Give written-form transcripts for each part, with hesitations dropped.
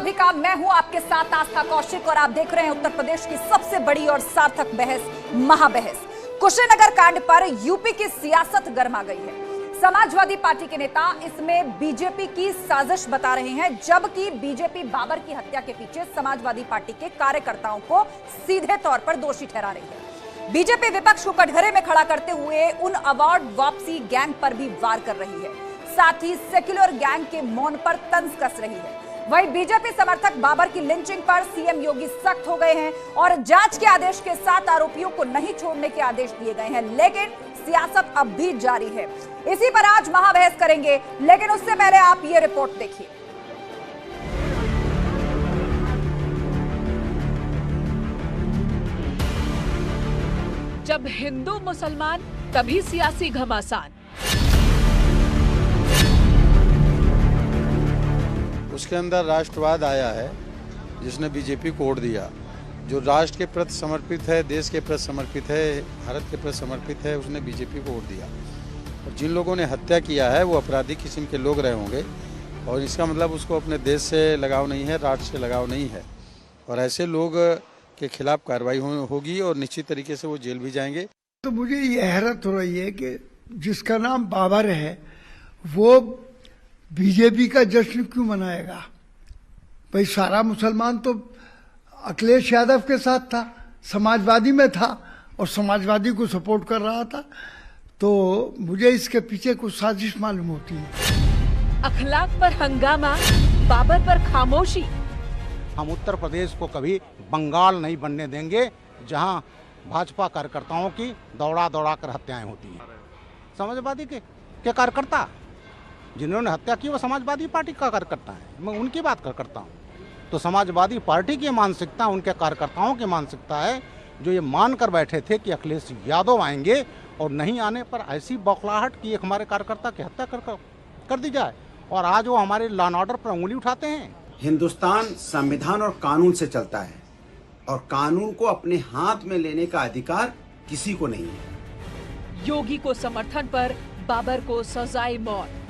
राधिका, मैं हूं आपके साथ आस्था कौशिक और आप देख रहे हैं उत्तर प्रदेश की सबसे बड़ी और सार्थक बहस, महाबहस। कुशीनगर कांड पर यूपी की सियासत गर्मा गई है। समाजवादी पार्टी के नेता इसमें बीजेपी की साजिश बता रहे हैं, जबकि बीजेपी बाबर की हत्या के पीछे समाजवादी पार्टी के कार्यकर्ताओं को सीधे तौर पर दोषी ठहरा रही है। बीजेपी विपक्ष को कटघरे में खड़ा करते हुए उन अवार्ड वापसी गैंग पर भी वार कर रही है, साथ ही सेक्युलर गैंग के मौन पर तंज कस रही है। वहीं बीजेपी समर्थक बाबर की लिंचिंग पर सीएम योगी सख्त हो गए हैं और जांच के आदेश के साथ आरोपियों को नहीं छोड़ने के आदेश दिए गए हैं, लेकिन सियासत अब भी जारी है। इसी पर आज महाबहस करेंगे, लेकिन उससे पहले आप ये रिपोर्ट देखिए। जब हिंदू मुसलमान तभी सियासी घमासान। उसके अंदर राष्ट्रवाद आया है, जिसने बीजेपी को वोट दिया। जो राष्ट्र के प्रति समर्पित है, देश के प्रति समर्पित है, भारत के प्रति समर्पित है, उसने बीजेपी को वोट दिया। और जिन लोगों ने हत्या किया है वो अपराधी किस्म के लोग रहे होंगे, और इसका मतलब उसको अपने देश से लगाव नहीं है, राष्ट्र से लगाव नहीं है, और ऐसे लोग के खिलाफ कार्रवाई होगी और निश्चित तरीके से वो जेल भी जाएंगे। तो मुझे ये हैरत हो रही है कि जिसका नाम बाबर है वो बीजेपी का जश्न क्यों मनाएगा? भाई सारा मुसलमान तो अखिलेश यादव के साथ था, समाजवादी में था और समाजवादी को सपोर्ट कर रहा था, तो मुझे इसके पीछे कुछ साजिश मालूम होती है। अखलाक पर हंगामा, बाबर पर खामोशी। हम उत्तर प्रदेश को कभी बंगाल नहीं बनने देंगे जहां भाजपा कार्यकर्ताओं की दौड़ा दौड़ा कर हत्याएं होती हैं। समाजवादी के कार्यकर्ता जिन्होंने हत्या की वो समाजवादी पार्टी का कार्यकर्ता है, मैं उनकी बात करता हूँ। तो समाजवादी पार्टी की मानसिकता, उनके कार्यकर्ताओं की मानसिकता है जो ये मान कर बैठे थे कि अखिलेश यादव आएंगे और नहीं आने पर ऐसी बौखलाहट की एक हमारे कार्यकर्ता की हत्या कर दी जाए, और आज वो हमारे लॉ एंड ऑर्डर पर उंगली उठाते हैं। हिंदुस्तान संविधान और कानून से चलता है और कानून को अपने हाथ में लेने का अधिकार किसी को नहीं है। योगी को समर्थन पर बाबर को सजाए मौत।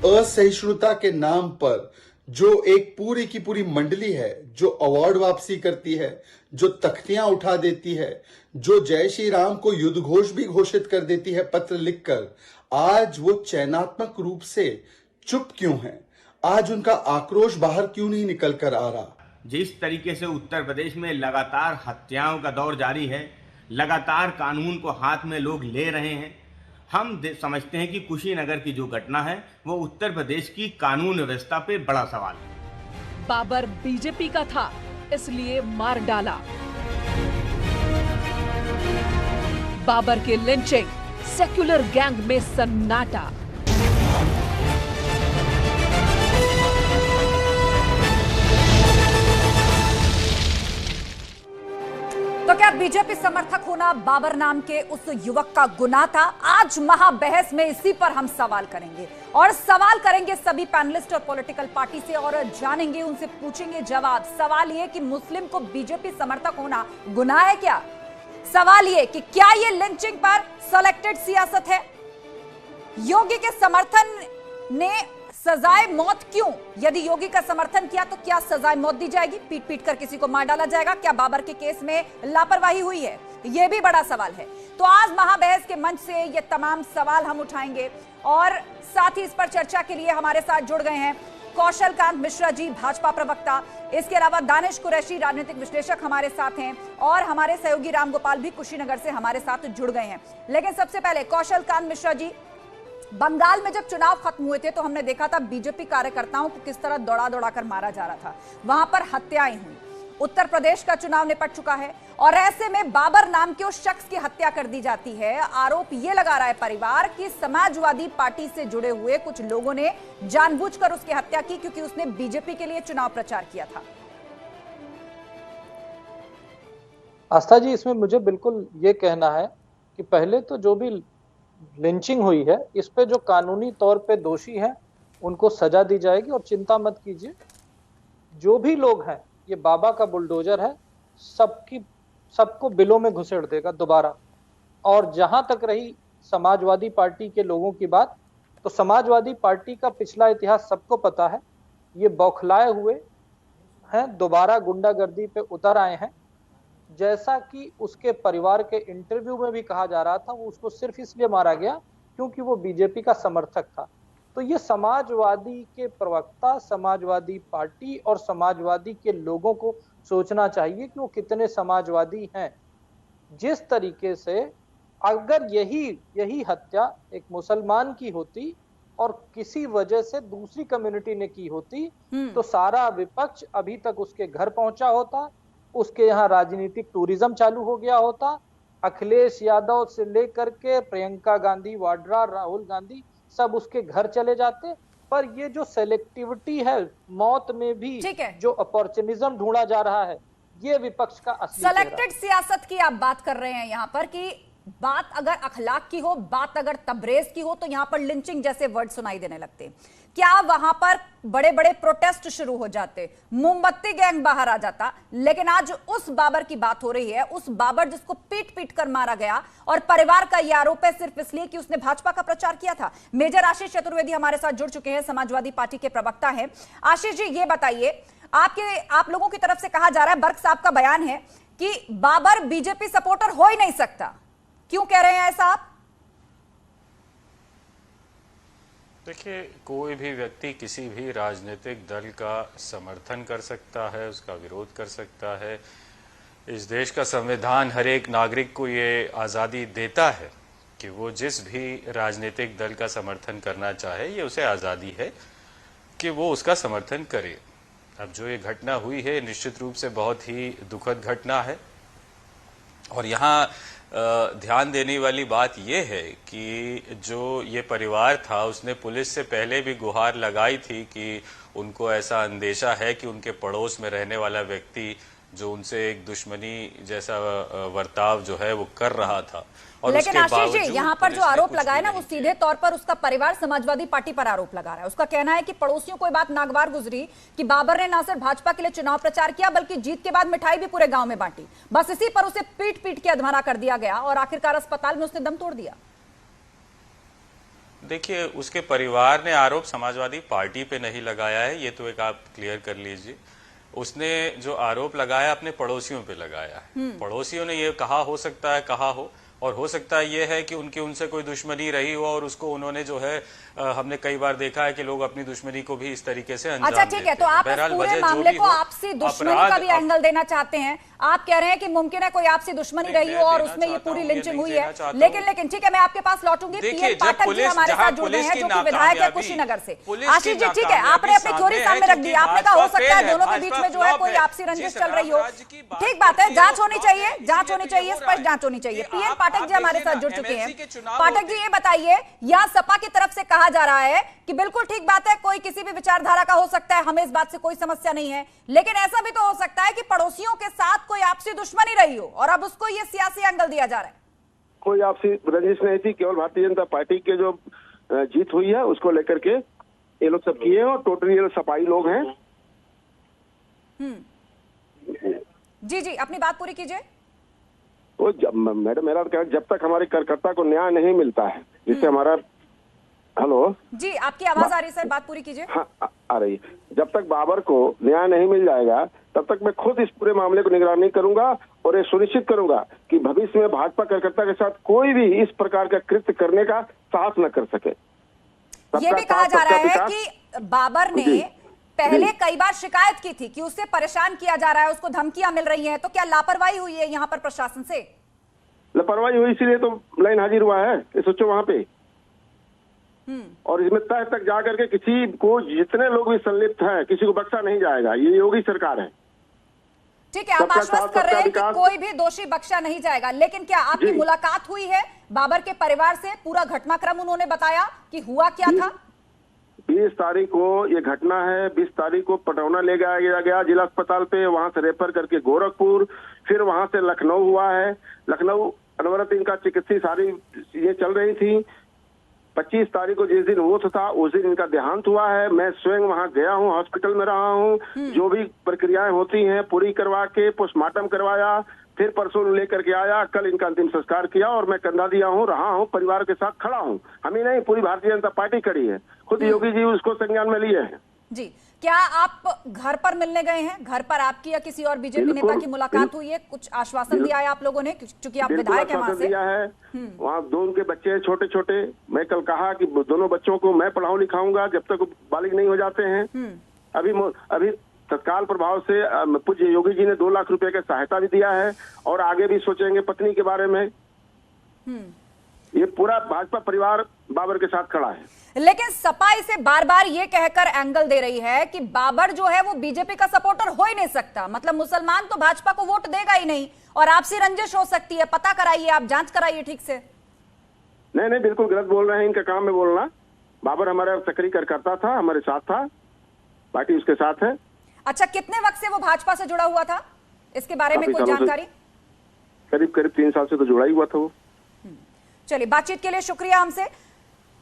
असहिष्णुता के नाम पर जो एक पूरी की पूरी मंडली है, जो अवार्ड वापसी करती है, जो तख्तियां उठा देती है, जो जय श्री राम को युद्ध घोष भी घोषित कर देती है पत्र लिखकर, आज वो चयनात्मक रूप से चुप क्यों है? आज उनका आक्रोश बाहर क्यों नहीं निकल कर आ रहा? जिस तरीके से उत्तर प्रदेश में लगातार हत्याओं का दौर जारी है, लगातार कानून को हाथ में लोग ले रहे हैं, हम समझते हैं कि कुशीनगर की जो घटना है वो उत्तर प्रदेश की कानून व्यवस्था पे बड़ा सवाल है। बाबर बीजेपी का था, इसलिए मार डाला। बाबर के लिंचिंग, सेक्युलर गैंग में सन्नाटा। तो क्या बीजेपी समर्थक होना बाबर नाम के उस युवक का गुनाह था? आज महाबहस में इसी पर हम सवाल करेंगे, और सवाल करेंगे सभी पैनलिस्ट और पॉलिटिकल पार्टी से, और जानेंगे, उनसे पूछेंगे जवाब। सवाल ये कि मुस्लिम को बीजेपी समर्थक होना गुनाह है क्या? सवाल ये कि क्या ये लिंचिंग पर सेलेक्टेड सियासत है? योगी के समर्थन ने सजाए मौत क्यों? यदि योगी का समर्थन किया तो क्या सजाए मौत दी जाएगी? पीट पीट कर किसी को मार डाला जाएगा? क्या बाबर के केस में लापरवाही हुई है? यह भी बड़ा सवाल है। तो आज महाबहस के मंच से ये तमाम सवाल हम उठाएंगे, और साथ ही इस पर चर्चा के लिए हमारे साथ जुड़ गए हैं कौशल कांत मिश्रा जी, भाजपा प्रवक्ता। इसके अलावा दानिश कुरैशी, राजनीतिक विश्लेषक हमारे साथ हैं, और हमारे सहयोगी रामगोपाल भी कुशीनगर से हमारे साथ जुड़ गए हैं। लेकिन सबसे पहले कौशल कांत मिश्रा जी, बंगाल में जब चुनाव खत्म हुए थे तो हमने देखा था बीजेपी कार्यकर्ताओं को किस तरह दौड़ा दौड़ा कर मारा जा रहा था, वहां पर हत्याएं हुई। उत्तर प्रदेश का चुनाव निपट चुका है, और ऐसे में बाबर नाम के उस शख्स की हत्या कर दी जाती है। आरोप यह लगा रहा है परिवार कि समाजवादी पार्टी से जुड़े हुए कुछ लोगों ने जानबूझकर उसकी हत्या की, क्योंकि उसने बीजेपी के लिए चुनाव प्रचार किया था। आस्था जी, इसमें मुझे बिल्कुल ये कहना है कि पहले तो जो भी लिंचिंग हुई है, इस पे जो कानूनी तौर पे दोषी हैं उनको सजा दी जाएगी, और चिंता मत कीजिए, जो भी लोग हैं, ये बाबा का बुलडोजर है, सबको बिलों में घुसेड़ देगा दोबारा। और जहां तक रही समाजवादी पार्टी के लोगों की बात, तो समाजवादी पार्टी का पिछला इतिहास सबको पता है। ये बौखलाए हुए हैं, दोबारा गुंडागर्दी पे उतर आए हैं। जैसा कि उसके परिवार के इंटरव्यू में भी कहा जा रहा था, वो उसको सिर्फ इसलिए मारा गया क्योंकि वो बीजेपी का समर्थक था। तो ये समाजवादी के प्रवक्ता, समाजवादी पार्टी और समाजवादी के लोगों को सोचना चाहिए कि वो कितने समाजवादी हैं। जिस तरीके से अगर यही हत्या एक मुसलमान की होती और किसी वजह से दूसरी कम्युनिटी ने की होती तो सारा विपक्ष अभी तक उसके घर पहुंचा होता, उसके यहाँ राजनीतिक टूरिज्म चालू हो गया होता। अखिलेश यादव से लेकर के प्रियंका गांधी वाड्रा, राहुल गांधी सब उसके घर चले जाते। पर ये जो सेलेक्टिविटी है मौत में भी, जो अपॉर्चुनिज्म ढूंढा जा रहा है, ये विपक्ष का असली सेलेक्टेड सियासत की आप बात कर रहे हैं यहां पर कि बात अगर अखलाक की हो, बात अगर तबरेज की हो तो यहां पर लिंचिंग जैसे वर्ड सुनाई देने लगते। क्या वहां पर बड़े बड़े प्रोटेस्ट शुरू हो जाते, मोमबत्ती गैंग बाहर आ जाता? लेकिन आज उस बाबर की बात हो रही है, उस बाबर जिसको पीट पीट कर मारा गया और परिवार का यह आरोप है सिर्फ इसलिए कि उसने भाजपा का प्रचार किया था। मेजर आशीष चतुर्वेदी हमारे साथ जुड़ चुके हैं, समाजवादी पार्टी के प्रवक्ता हैं। आशीष जी, ये बताइए, आप लोगों की तरफ से कहा जा रहा है, बर्क साहब का बयान है कि बाबर बीजेपी सपोर्टर हो ही नहीं सकता। क्यों कह रहे हैं ऐसा आप? देखिए, कोई भी व्यक्ति किसी भी राजनीतिक दल का समर्थन कर सकता है, उसका विरोध कर सकता है। इस देश का संविधान हर एक नागरिक को ये आज़ादी देता है कि वो जिस भी राजनीतिक दल का समर्थन करना चाहे, ये उसे आज़ादी है कि वो उसका समर्थन करे। अब जो ये घटना हुई है निश्चित रूप से बहुत ही दुखद घटना है और यहाँ ध्यान देने वाली बात यह है कि जो ये परिवार था उसने पुलिस से पहले भी गुहार लगाई थी कि उनको ऐसा अंदेशा है कि उनके पड़ोस में रहने वाला व्यक्ति जो उनसे एक दुश्मनी जैसा वर्ताव जो है वो कर रहा था। और लेकिन आशीष जी, यहाँ पर जो आरोप लगाए ना, वो सीधे तौर पर उसका परिवार समाजवादी पार्टी पर आरोप लगा रहा है। उसका कहना है कि पड़ोसियों को ये बात नागवार गुजरी कि बाबर ने ना सिर्फ भाजपा के लिए चुनाव प्रचार किया बल्कि जीत के बाद मिठाई भी पूरे गांव में बांटी। बस इसी पर उसे पीट पीट के अधमरा कर दिया गया और आखिरकार अस्पताल में उसने दम तोड़ दिया। देखिए, उसके परिवार ने आरोप समाजवादी पार्टी पे नहीं लगाया है, ये तो एक आप क्लियर कर लीजिए। उसने जो आरोप लगाया अपने पड़ोसियों पे लगाया है। पड़ोसियों ने ये कहा, हो सकता है कहा हो, और हो सकता है ये है कि उनकी उनसे कोई दुश्मनी रही हो और उसको उन्होंने जो है हमने कई बार देखा है कि लोग अपनी दुश्मनी को भी इस तरीके से अंजाम देते हैं। अच्छा ठीक है, तो आप इस पूरे मामले को आपसी दुश्मनी का भी एंगल देना चाहते हैं। आप कह रहे हैं कि मुमकिन है कोई आपसी दुश्मनी रही हो और उसमें ये पूरी लिंचिंग हुई है। लेकिन ठीक है, मैं आपके पास लौटूंगी। पीएन पाठक जी हमारे साथ जुड़ रहे हैं, जो कि विधायक है कुशीनगर से। आशीष जी, ठीक है, आपने अपनी थ्योरी सामने रख दी। आपने कहा हो सकता है दोनों के बीच में जो है कोई आपसी रंजिश चल रही हो। ठीक बात है, जांच होनी चाहिए, स्पष्ट जांच होनी चाहिए। पीएन पाठक जी हमारे साथ जुड़ चुके हैं। पाठक जी, ये बताइए, यहाँ सपा की तरफ से कहा जा रहा है कि बिल्कुल ठीक बात है, कोई किसी भी विचारधारा का हो सकता है, हमें इस बात से कोई समस्या नहीं है, लेकिन ऐसा भी तो हो सकता है कि पड़ोसियों के साथ कोई आपसी दुश्मनी रही हो और अब उसको ये सियासी एंगल दिया जा रहा है। कोई आपसी रंजिश नहीं थी, केवल भारतीय जनता पार्टी के जो जीत हुई है उसको लेकर के ये लोग सब किए हैं और टोटली ये सपाई लोग हैं। जी, अपनी बात पूरी कीजिए। तो मैडम, मेरा कहना, जब तक हमारे कार्यकर्ता को न्याय नहीं मिलता है, जिससे हमारा, हेलो जी, आपकी आवाज आ रही है सर, बात पूरी कीजिए। हाँ, आ रही है। जब तक बाबर को न्याय नहीं मिल जाएगा तब तक मैं खुद इस पूरे मामले को निगरानी करूंगा और ये सुनिश्चित करूंगा कि भविष्य में भाजपा कार्यकर्ता के साथ कोई भी इस प्रकार का कृत्य करने का साहस न कर सके। ये भी कहा जा रहा है कि बाबर ने पहले कई बार शिकायत की थी कि उससे परेशान किया जा रहा है, उसको धमकियां मिल रही हैं, तो क्या लापरवाही हुई है यहाँ पर प्रशासन से? लापरवाही हुई इसीलिए तो लाइन हाजिर हुआ है, सोचो वहां पे। और इसमें तह तक जाकर के किसी को, जितने लोग भी संलिप्त हैं, किसी को बख्शा नहीं जाएगा। ये योगी सरकार है। ठीक है, आप आश्वस्त कर रहे हैं कि कोई भी दोषी बख्शा नहीं जाएगा, लेकिन क्या आपकी मुलाकात हुई है बाबर के परिवार से? पूरा घटनाक्रम उन्होंने बताया कि हुआ क्या था? 20 तारीख को ये घटना है। 20 तारीख को पटौना ले गया जिला अस्पताल पे, वहां से रेफर करके गोरखपुर, फिर वहां से लखनऊ हुआ है। लखनऊ अनवरत इनका चिकित्सीय सारी ये चल रही थी। 25 तारीख को जिस दिन वोट था उस दिन इनका देहांत हुआ है। मैं स्वयं वहां गया हूं, हॉस्पिटल में रहा हूं, जो भी प्रक्रियाएं होती हैं पूरी करवा के पोस्टमार्टम करवाया, फिर परसों लेकर के आया, कल इनका अंतिम संस्कार किया और मैं कंधा दिया हूं, रहा हूं, परिवार के साथ खड़ा हूं। हम ही नहीं, पूरी भारतीय जनता पार्टी खड़ी है। खुद योगी जी उसको संज्ञान में लिए हैं। जी, क्या आप घर पर मिलने गए हैं? घर पर आपकी या किसी और बीजेपी नेता की मुलाकात हुई है? कुछ आश्वासन दिया है आप लोगों ने, क्योंकि आप विधायक हैं वहां से? दिया है। वहाँ दो उनके बच्चे हैं छोटे छोटे। मैं कल कहा कि दोनों बच्चों को मैं पढ़ाऊं लिखाऊंगा जब तक बालिग नहीं हो जाते हैं। अभी तत्काल प्रभाव से पूज्य योगी जी ने 2 लाख रुपए का सहायता भी दिया है और आगे भी सोचेंगे पत्नी के बारे में। ये पूरा भाजपा परिवार बाबर के साथ खड़ा है। लेकिन सपा इसे बार बार ये कहकर एंगल दे रही है कि बाबर जो है वो बीजेपी का सपोर्टर हो ही नहीं सकता, मतलब मुसलमान तो भाजपा को वोट देगा ही नहीं और आपसी रंजिश हो सकती है। पता कराइए, आप जांच कराइए ठीक से। नहीं, बिल्कुल गलत बोल रहे हैं, इनका काम में बोलना। बाबर हमारा सक्रिय कार्यकर्ता था, हमारे साथ था, पार्टी उसके साथ है। अच्छा, कितने वक्त से वो भाजपा से जुड़ा हुआ था, इसके बारे में कोई जानकारी? करीब 3 साल से तो जुड़ा ही हुआ था वो। चलिए, बातचीत के लिए शुक्रिया हमसे।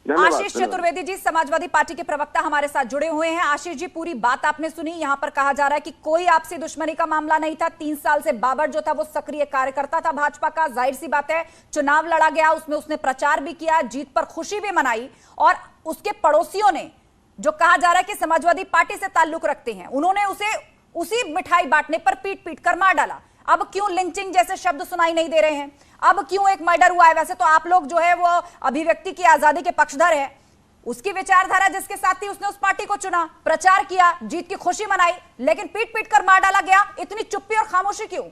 आशीष चतुर्वेदी जी, समाजवादी पार्टी के प्रवक्ता, हमारे साथ जुड़े हुए हैं। आशीष जी, पूरी बात आपने सुनी। यहां पर कहा जा रहा है कि कोई आपसी दुश्मनी का मामला नहीं था। 3 साल से बाबर जो था वो सक्रिय कार्यकर्ता था भाजपा का। जाहिर सी बात है, चुनाव लड़ा गया, उसमें उसने प्रचार भी किया, जीत पर खुशी भी मनाई, और उसके पड़ोसियों ने, जो कहा जा रहा है कि समाजवादी पार्टी से ताल्लुक रखते हैं, उन्होंने उसे उसी मिठाई बांटने पर पीट पीट कर मार डाला। अब क्यों लिंचिंग जैसे शब्द सुनाई नहीं दे रहे हैं? अब क्यों एक मर्डर हुआ है? वैसे तो आप लोग जो है वो अभिव्यक्ति की आजादी के पक्षधर है। उसकी विचारधारा जिसके साथ थी उसने उस पार्टी को चुना, प्रचार किया, जीत की खुशी मनाई, लेकिन पीट पीट कर मार डाला गया। इतनी चुप्पी और खामोशी क्यों?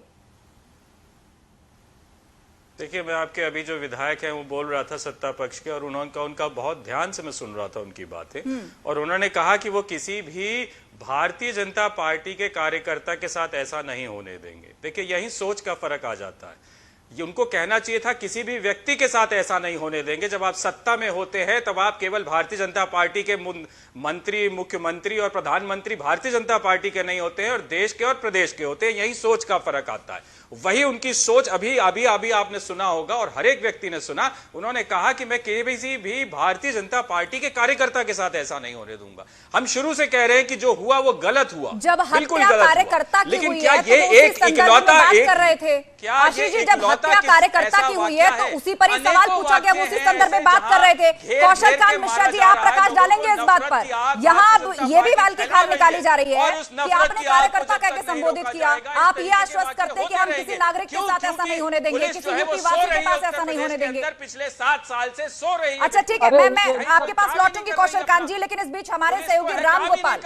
देखिए, मैं आपके अभी जो विधायक हैं वो बोल रहा था सत्ता पक्ष के, और उनका बहुत ध्यान से मैं सुन रहा था उनकी बातें, और उन्होंने कहा कि वो किसी भी भारतीय जनता पार्टी के कार्यकर्ता के साथ ऐसा नहीं होने देंगे। देखिए, यही सोच का फर्क आ जाता है। ये उनको कहना चाहिए था किसी भी व्यक्ति के साथ ऐसा नहीं होने देंगे। जब आप सत्ता में होते हैं तब आप केवल भारतीय जनता पार्टी के मंत्री, मुख्यमंत्री और प्रधानमंत्री भारतीय जनता पार्टी के नहीं होते हैं, और देश के और प्रदेश के होते हैं। यही सोच का फर्क आता है। वही उनकी सोच अभी आपने सुना होगा, और हर एक व्यक्ति ने सुना। उन्होंने कहा कि मैं किसी भी भारतीय जनता पार्टी के कार्यकर्ता के साथ ऐसा नहीं होने दूंगा। हम शुरू से कह रहे हैं कि जो हुआ वो गलत हुआ, जब बिल्कुल हत्या गलत कार्यकर्ता हुआ। की लेकिन हुई क्या है, ये तो एक इकलौता कर रहे थे? आशीष जी, जब हत्या कार्यकर्ता की हुई है तो उसी पर ही सवाल पूछा गया, उसी संदर्भ में बात कर रहे थे। कौशल कांत मिश्रा जी, आप प्रकाश डालेंगे इस बात पर? यहाँ अब ये भी वाल की खाल निकाली जा रही है कि आपने कार्यकर्ता कहकर संबोधित किया। आप ये आश्वस्त करते हैं कि हम किसी नागरिक के साथ ऐसा नहीं होने देंगे, किसी यूपी वासी के पास ऐसा नहीं होने देंगे। पिछले 7 साल से सो रही है। अच्छा, ठीक है, मैं आपके पास लौटूंगी कौशल कांत जी, लेकिन इस बीच हमारे सहयोगी राम गोपाल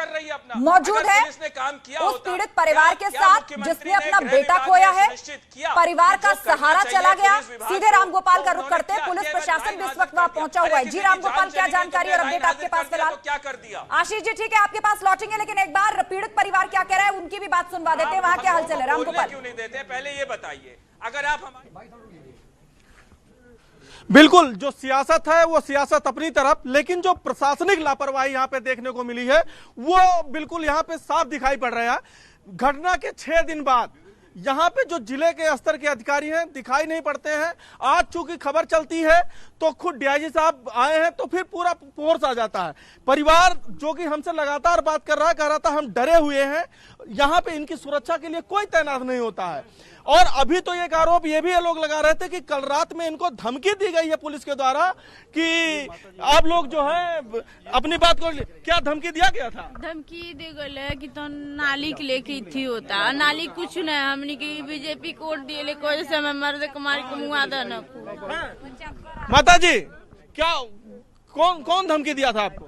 मौजूद है उस पीड़ित परिवार के साथ जिसने अपना बेटा खोया है। परिवार का सहारा चला गया। सीधे राम गोपाल का रुख करते हैं। पुलिस प्रशासन भी इस वक्त वहां पहुंचा हुआ है। जी राम गोपाल, क्या जानकारी और अपडेट आपके पास फिलहाल? क्या कर दिया? आशीष जी, ठीक है, आपके पास लौटेंगे, लेकिन एक बार पीड़ित परिवार क्या कह रहा है उनकी भी बात सुनवा देते हैं। वहां क्या हालचाल है राम गोपाल? क्यों नहीं देते? पहले ये बताइए। अगर आप बिल्कुल, जो सियासत है वो सियासत अपनी तरफ, लेकिन जो प्रशासनिक लापरवाही यहाँ पे देखने को मिली है वो बिल्कुल यहाँ पे साफ दिखाई पड़ रहा है। घटना के 6 दिन बाद यहाँ पे जो जिले के स्तर के अधिकारी हैं दिखाई नहीं पड़ते हैं। आज चूंकि खबर चलती है तो खुद डीआईजी साहब आए हैं तो फिर पूरा फोर्स आ जाता है। परिवार जो कि हमसे लगातार बात कर रहा है, कह रहा था हम डरे हुए हैं, यहाँ पे इनकी सुरक्षा के लिए कोई तैनात नहीं होता है। और अभी तो एक आरोप ये भी लोग लगा रहे थे कि कल रात में इनको धमकी दी गई है पुलिस के द्वारा कि आप लोग जो है अपनी बात को, क्या धमकी दिया गया था? धमकी दे गए कि तो नाली के लेके थी होता, नाली कुछ नहीं, हमने की बीजेपी को वोट दिए कोई से मैं मर्द कुमारी को मुआ देना। माता जी, क्या कौन धमकी दिया था आपको?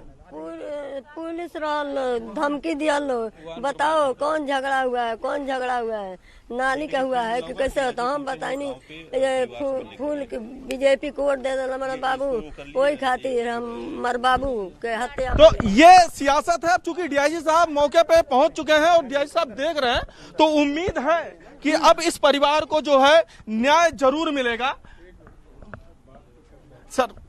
पुलिस धमकी दिया लो, बताओ कौन झगड़ा हुआ है, कौन झगड़ा हुआ है, नाली का हुआ है कि कैसे होता? हम बताए नहीं, फूल बीजेपी को वोट दे देना हमारा बाबू, वही खातिर हम मर बाबू के हत्या। तो ये सियासत है। चूंकि डीआईजी साहब मौके पे पहुंच चुके हैं और डीआईजी साहब देख रहे हैं, तो उम्मीद है कि अब इस परिवार को जो है न्याय जरूर मिलेगा। सर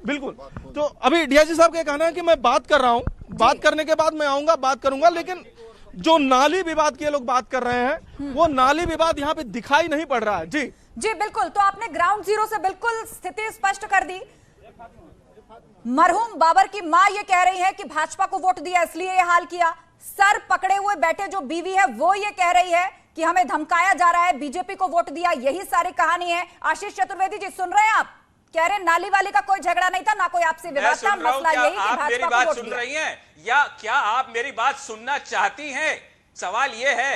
बिल्कुल, तो अभी डीआईजी साहब का कहना है कि मैं बात कर रहा हूं, बात करने के बाद मैं आऊंगा, बात करूंगा, लेकिन जो नाली विवाद के लोग बात कर रहे हैं वो नाली विवाद यहाँ पे दिखाई नहीं पड़ रहा है। जी जी बिल्कुल, तो आपने ग्राउंड जीरो से बिल्कुल स्थिति स्पष्ट कर दी। मरहूम बाबर की मां ये कह रही है कि भाजपा को वोट दिया इसलिए ये हाल किया। सर पकड़े हुए बैठे जो बीवी है वो ये कह रही है कि हमें धमकाया जा रहा है, बीजेपी को वोट दिया, यही सारी कहानी है। आशीष चतुर्वेदी जी, सुन रहे हैं आप? कह रहे नाली वाली का कोई झगड़ा नहीं था, ना कोई आपसे विवाद था, मसला यही कि भाजपा मेरी को बात वोट सुन दिया। रही हैं या क्या आप मेरी बात सुनना चाहती हैं? सवाल ये है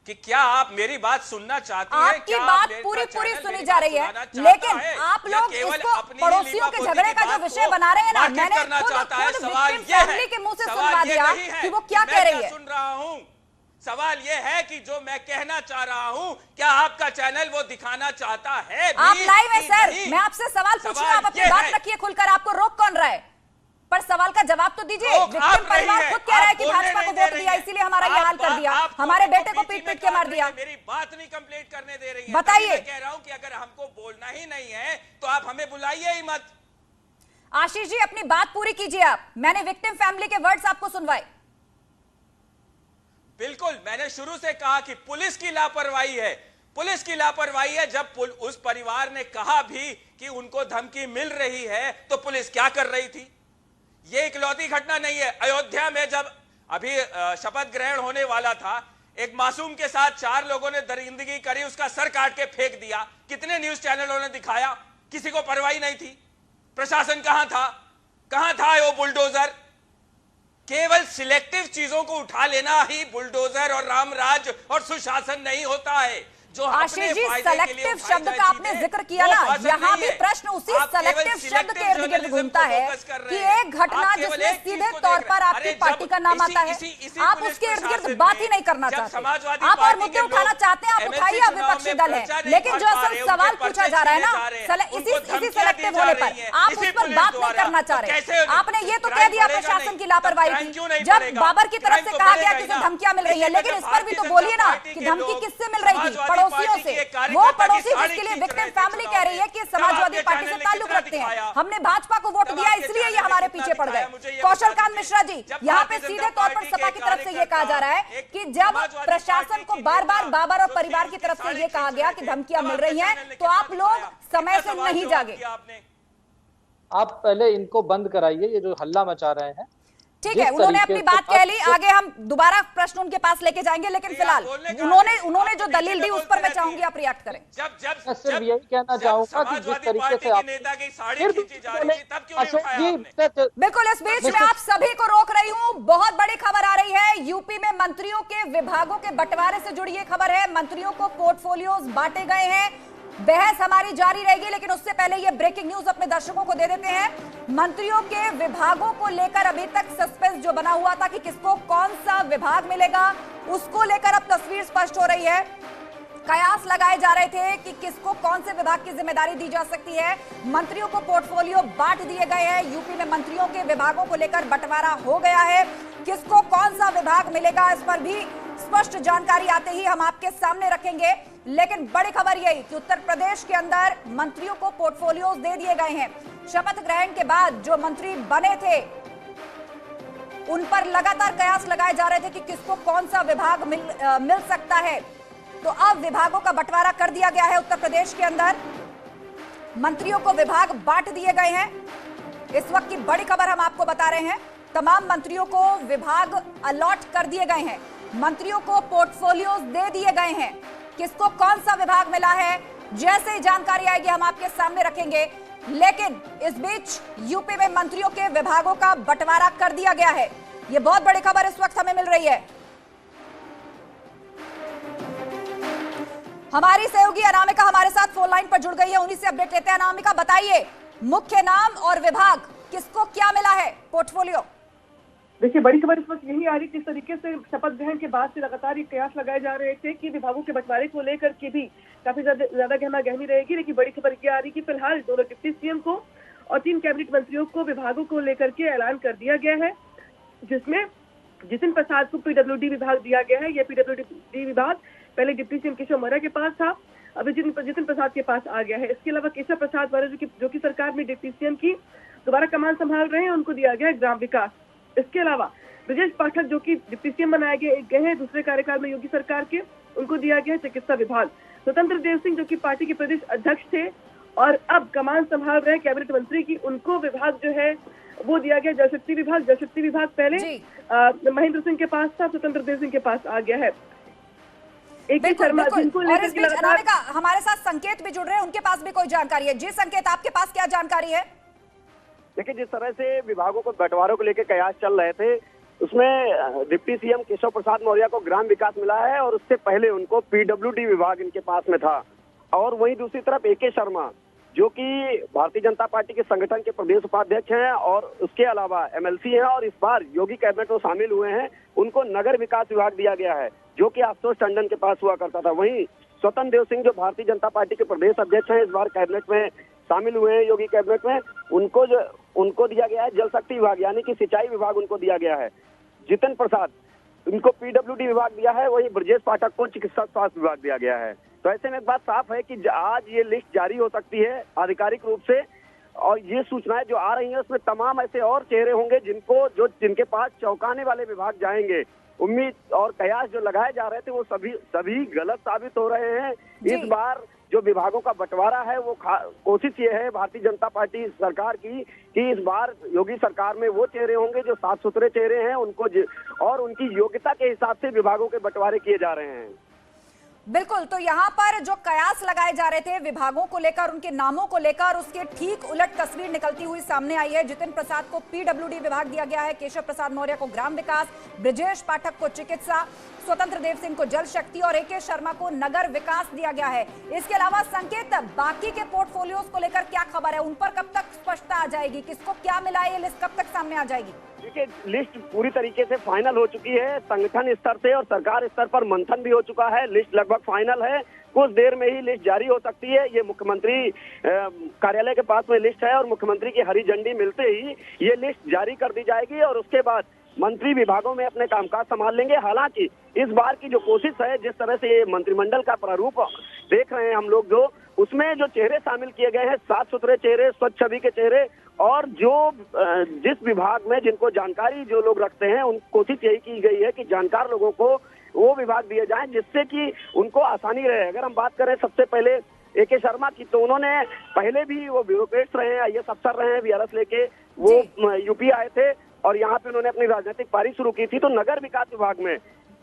कि क्या आप मेरी बात सुनना चाहती हैं? आपकी बात पूरी सुनी जा रही है, लेकिन आप लोग इसको पड़ोसियों के झगड़े का जो विषय बना रहे हैं ना, मैंने खुद फैमिली के मुंह से सुनवा दिया कि वो क्या कह रही है। सुन रहा हूं, सवाल ये है कि जो मैं कहना चाह रहा हूं, क्या आपका चैनल वो दिखाना चाहता है भी? आप लाइव है सर, मैं आपसे सवाल पूछ रही हूं, आप अपनी बात रखिए खुलकर, आपको रोक कौन रहा है? पर सवाल का जवाब तो दीजिए। विक्टिम परिवार खुद कह रहा है कि भाजपा को वोट दिया इसीलिए हमारा ये हाल कर दिया, हमारे बेटे को पीट के मार दिया। मेरी बात नहीं कंप्लीट करने दे रही है। बताइए। मैं कह रहा हूं कि अगर हमको बोलना ही नहीं है तो आप हमें बुलाइए ही मत। आशीष जी अपनी बात पूरी कीजिए आप, मैंने विक्टिम फैमिली के वर्ड्स आपको सुनवाए। बिल्कुल, मैंने शुरू से कहा कि पुलिस की लापरवाही है, पुलिस की लापरवाही है। जब उस परिवार ने कहा भी कि उनको धमकी मिल रही है तो पुलिस क्या कर रही थी? ये इकलौती घटना नहीं है। अयोध्या में जब अभी शपथ ग्रहण होने वाला था, एक मासूम के साथ 4 लोगों ने दरिंदगी करी, उसका सर काट के फेंक दिया। कितने न्यूज चैनलों ने दिखाया, किसी को परवाही नहीं थी। प्रशासन कहां था? कहां था वो बुलडोजर? केवल सिलेक्टिव चीजों को उठा लेना ही बुलडोजर और रामराज और सुशासन नहीं होता है। जो आशीष जी सेलेक्टिव शब्द का आपने जिक्र किया ना, यहाँ भी प्रश्न उसी सेलेक्टिव शब्द के इर्द गिर्द घूमता है कि एक घटना जिसमें सीधे तौर पर आपकी पार्टी का नाम आता है, आप उसके इर्द गिर्द बात ही नहीं करना चाहते। आप और मुद्दे उठाना चाहते हैं, आप उठाइए, आप विपक्षी दल है, लेकिन जो असल सवाल पूछा जा रहा है ना इसी सेलेक्टिव होने पर आप उस पर बात नहीं करना चाह रहे। आपने ये तो कह दिया प्रशासन की लापरवाही थी, जब बाबर की तरफ से कहा गया कि धमकियां मिल रही है, लेकिन इस पर भी तो बोलिए ना कि धमकी किससे मिल रही थी? पड़ोसियों से। वो पड़ोसी जिसके लिए विक्टिम फैमिली कह रही है कि समाजवादी पार्टी से ताल्लुक रखते हैं, हमने भाजपा को वोट दिया इसलिए ये हमारे पीछे पड़ गए। कौशल कांत मिश्रा जी, यहाँ पे सीधे तौर पर सपा की तरफ से ये कहा जा रहा है कि जब प्रशासन को बार बार बाबर और परिवार की तरफ से ये कहा गया कि धमकियां मिल रही हैं, तो आप लोग समय से नहीं जागे। आप पहले इनको बंद कराइए, ये जो हल्ला मचा रहे हैं। ठीक है, उन्होंने अपनी बात कह ली, आगे हम दोबारा प्रश्न उनके पास लेके जाएंगे, लेकिन फिलहाल उन्होंने जो दलील दी उस पर मैं चाहूंगी आप रिएक्ट करें। मैं सिर्फ यही कहना चाहूंगा कि जिस तरीके से आप बिल्कुल, इस बीच में आप सभी को रोक रही हूं। बहुत बड़ी खबर आ रही है, यूपी में मंत्रियों के विभागों के बंटवारे से जुड़ी ये खबर है। मंत्रियों को पोर्टफोलियोज बांटे गए हैं। बहस हमारी जारी रहेगी, लेकिन उससे पहले ये ब्रेकिंग न्यूज अपने दर्शकों को दे देते हैं। मंत्रियों के विभागों को लेकर अभी तक सस्पेंस जो बना हुआ था कि किसको कौन सा विभाग मिलेगा, उसको लेकर अब तस्वीर स्पष्ट हो रही है। कयास लगाए जा रहे थे कि किसको कौन से विभाग की जिम्मेदारी दी जा सकती है। मंत्रियों को पोर्टफोलियो बांट दिए गए हैं। यूपी में मंत्रियों के विभागों को लेकर बंटवारा हो गया है। किसको कौन सा विभाग मिलेगा, इस पर भी स्पष्ट जानकारी आते ही हम आपके सामने रखेंगे। लेकिन बड़ी खबर यही कि उत्तर प्रदेश के अंदर मंत्रियों को पोर्टफोलियोज दे दिए गए हैं। शपथ ग्रहण के बाद जो मंत्री बने थे उन पर लगातार कयास लगाए जा रहे थे कि किसको कौन सा विभाग मिल सकता है। तो अब विभागों का बंटवारा कर दिया गया है। उत्तर प्रदेश के अंदर मंत्रियों को विभाग बांट दिए गए हैं। इस वक्त की बड़ी खबर हम आपको बता रहे हैं, तमाम मंत्रियों को विभाग अलॉट कर दिए गए हैं। मंत्रियों को पोर्टफोलियोज दे दिए गए हैं। किसको कौन सा विभाग मिला है, जैसे ही जानकारी आएगी हम आपके सामने रखेंगे। लेकिन इस बीच यूपी में मंत्रियों के विभागों का बंटवारा कर दिया गया है। यह बहुत बड़ी खबर इस वक्त हमें मिल रही है। हमारी सहयोगी अनामिका हमारे साथ फोन लाइन पर जुड़ गई है, उन्हीं से अपडेट लेते हैं। अनामिका बताइए, मुख्य नाम और विभाग किसको क्या मिला है पोर्टफोलियो? देखिए, बड़ी खबर इस वक्त यही आ रही, किस तरीके से शपथ ग्रहण के बाद से लगातार ये कयास लगाए जा रहे थे कि विभागों के बंटवारे को लेकर के भी काफी ज्यादा गहमा गहमी रहेगी। लेकिन बड़ी खबर ये आ रही कि फिलहाल दोनों डिप्टी सीएम को और 3 कैबिनेट मंत्रियों को विभागों को लेकर के ऐलान कर दिया गया है, जिसमें जितिन प्रसाद को पीडब्ल्यूडी विभाग दिया गया है। यह पीडब्ल्यूडी विभाग पहले डिप्टी सीएम केशव मौर्य के पास था, अब जितिन प्रसाद के पास आ गया है। इसके अलावा केशव प्रसाद मौर्य जो कि सरकार में डिप्टी सीएम की दोबारा कमान संभाल रहे हैं, उनको दिया गया है ग्राम विकास। इसके अलावा ब्रजेश पाठक जो कि डिप्टी सीएम बनाए गए हैं दूसरे कार्यकाल में योगी सरकार के, उनको दिया गया है चिकित्सा विभाग। स्वतंत्र देव सिंह जो कि पार्टी के प्रदेश अध्यक्ष थे और अब कमान संभाल रहे हैं कैबिनेट मंत्री की, उनको विभाग जो है वो दिया गया जल शक्ति विभाग। जल शक्ति विभाग पहले महेंद्र सिंह के पास था, स्वतंत्र देव सिंह के पास आ गया है। AK शर्मा जिनको और लेकर इस के बीच लगातार अनामिका हमारे साथ संकेत भी जुड़ रहे हैं, उनके पास भी कोई जानकारी है। जी संकेत, आपके पास क्या जानकारी है? देखिए, जिस तरह से विभागों को बंटवारों को लेकर कयास चल रहे थे, उसमें डिप्टी सीएम केशव प्रसाद मौर्य को ग्राम विकास मिला है और उससे पहले उनको पीडब्ल्यूडी विभाग इनके पास में था। और वहीं दूसरी तरफ AK शर्मा जो कि भारतीय जनता पार्टी के संगठन के प्रदेश उपाध्यक्ष हैं और उसके अलावा MLC हैं और इस बार योगी कैबिनेट में शामिल हुए हैं, उनको नगर विकास विभाग दिया गया है जो कि आशुतोष टंडन के पास हुआ करता था। वहीं स्वतंत्र देव सिंह जो भारतीय जनता पार्टी के प्रदेश अध्यक्ष हैं, इस बार कैबिनेट में शामिल हुए हैं योगी कैबिनेट में, उनको दिया गया है जल शक्ति विभाग यानी कि सिंचाई विभाग उनको दिया गया है। जितिन प्रसाद इनको पीडब्ल्यूडी विभाग दिया है, वही ब्रजेश पाठक को चिकित्सा स्वास्थ्य विभाग दिया गया है। तो ऐसे में एक बात साफ है कि आज ये लिस्ट जारी हो सकती है आधिकारिक रूप से, और ये सूचनाएं जो आ रही हैं उसमें तमाम ऐसे और चेहरे होंगे जिनके पास चौंकाने वाले विभाग जाएंगे। उम्मीद और कयास जो लगाए जा रहे थे वो सभी गलत साबित हो रहे हैं। इस बार जो विभागों का बंटवारा है वो कोशिश ये है भारतीय जनता पार्टी सरकार की कि इस बार योगी सरकार में वो चेहरे होंगे जो साफ सुथरे चेहरे हैं, उनको और उनकी योग्यता के हिसाब से विभागों के बंटवारे किए जा रहे हैं। बिल्कुल, तो यहाँ पर जो कयास लगाए जा रहे थे विभागों को लेकर, उनके नामों को लेकर, उसके ठीक उलट तस्वीर निकलती हुई सामने आई है। जितिन प्रसाद को पीडब्ल्यूडी विभाग दिया गया है, केशव प्रसाद मौर्य को ग्राम विकास, ब्रजेश पाठक को चिकित्सा, स्वतंत्र देव सिंह को जल शक्ति और AK शर्मा को नगर विकास दिया गया है। इसके अलावा संकेत, बाकी के पोर्टफोलियोज को लेकर क्या खबर है, उन पर कब तक स्पष्टता आ जाएगी, किसको क्या मिला है, ये लिस्ट कब तक सामने आ जाएगी? देखिए, लिस्ट पूरी तरीके से फाइनल हो चुकी है, संगठन स्तर से और सरकार स्तर पर मंथन भी हो चुका है, लिस्ट लगभग फाइनल है। कुछ देर में ही लिस्ट जारी हो सकती है। ये मुख्यमंत्री कार्यालय के पास में लिस्ट है और मुख्यमंत्री की हरी झंडी मिलते ही ये लिस्ट जारी कर दी जाएगी और उसके बाद मंत्री विभागों में अपने कामकाज संभाल लेंगे। हालांकि इस बार की जो कोशिश है, जिस तरह से ये मंत्रिमंडल का प्रारूप देख रहे हैं हम लोग, जो उसमें जो चेहरे शामिल किए गए हैं, साफ सुथरे चेहरे, स्वच्छ छवि के चेहरे, और जो जिस विभाग में जिनको जानकारी जो लोग रखते हैं, उन कोशिश यही की गई है कि जानकार लोगों को वो विभाग दिए जाएं जिससे कि उनको आसानी रहे। अगर हम बात करें सबसे पहले AK शर्मा की, तो उन्होंने पहले भी वो ब्यूरोक्रेट्स रहे हैं, IAS अफसर रहे हैं, VRS लेके वो यूपी आए थे और यहाँ पे उन्होंने अपनी राजनीतिक पारी शुरू की थी। तो नगर विकास विभाग में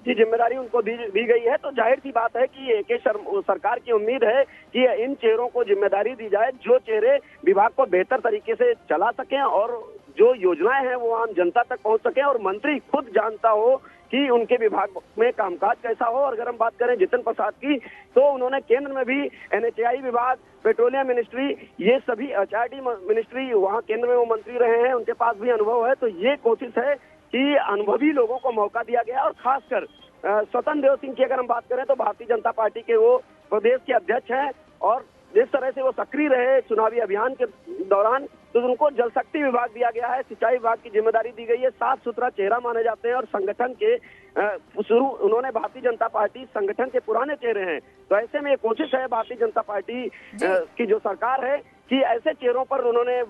की जिम्मेदारी उनको दी गई है। तो जाहिर सी बात है कि AK सरकार की उम्मीद है कि इन चेहरों को जिम्मेदारी दी जाए जो चेहरे विभाग को बेहतर तरीके से चला सकें और जो योजनाएं हैं वो आम जनता तक पहुंच सकें और मंत्री खुद जानता हो कि उनके विभाग में कामकाज कैसा हो। और अगर हम बात करें जितिन प्रसाद की, तो उन्होंने केंद्र में भी NHAI विभाग, पेट्रोलियम मिनिस्ट्री, ये सभी HRD मिनिस्ट्री, वहाँ केंद्र में वो मंत्री रहे हैं, उनके पास भी अनुभव है। तो ये कोशिश है कि अनुभवी लोगों को मौका दिया गया और खासकर स्वतंत्र देव सिंह की अगर हम बात करें तो भारतीय जनता पार्टी के वो प्रदेश के अध्यक्ष हैं और जिस तरह से वो सक्रिय रहे चुनावी अभियान के दौरान, तो उनको जल शक्ति विभाग दिया गया है, सिंचाई विभाग की जिम्मेदारी दी गई है। साफ सुथरा चेहरा माने जाते हैं और संगठन के उन्होंने भारतीय जनता पार्टी संगठन के पुराने चेहरे हैं। तो ऐसे में ये कोशिश है भारतीय जनता पार्टी की जो सरकार है कि ऐसे चेहरों पर उन्होंने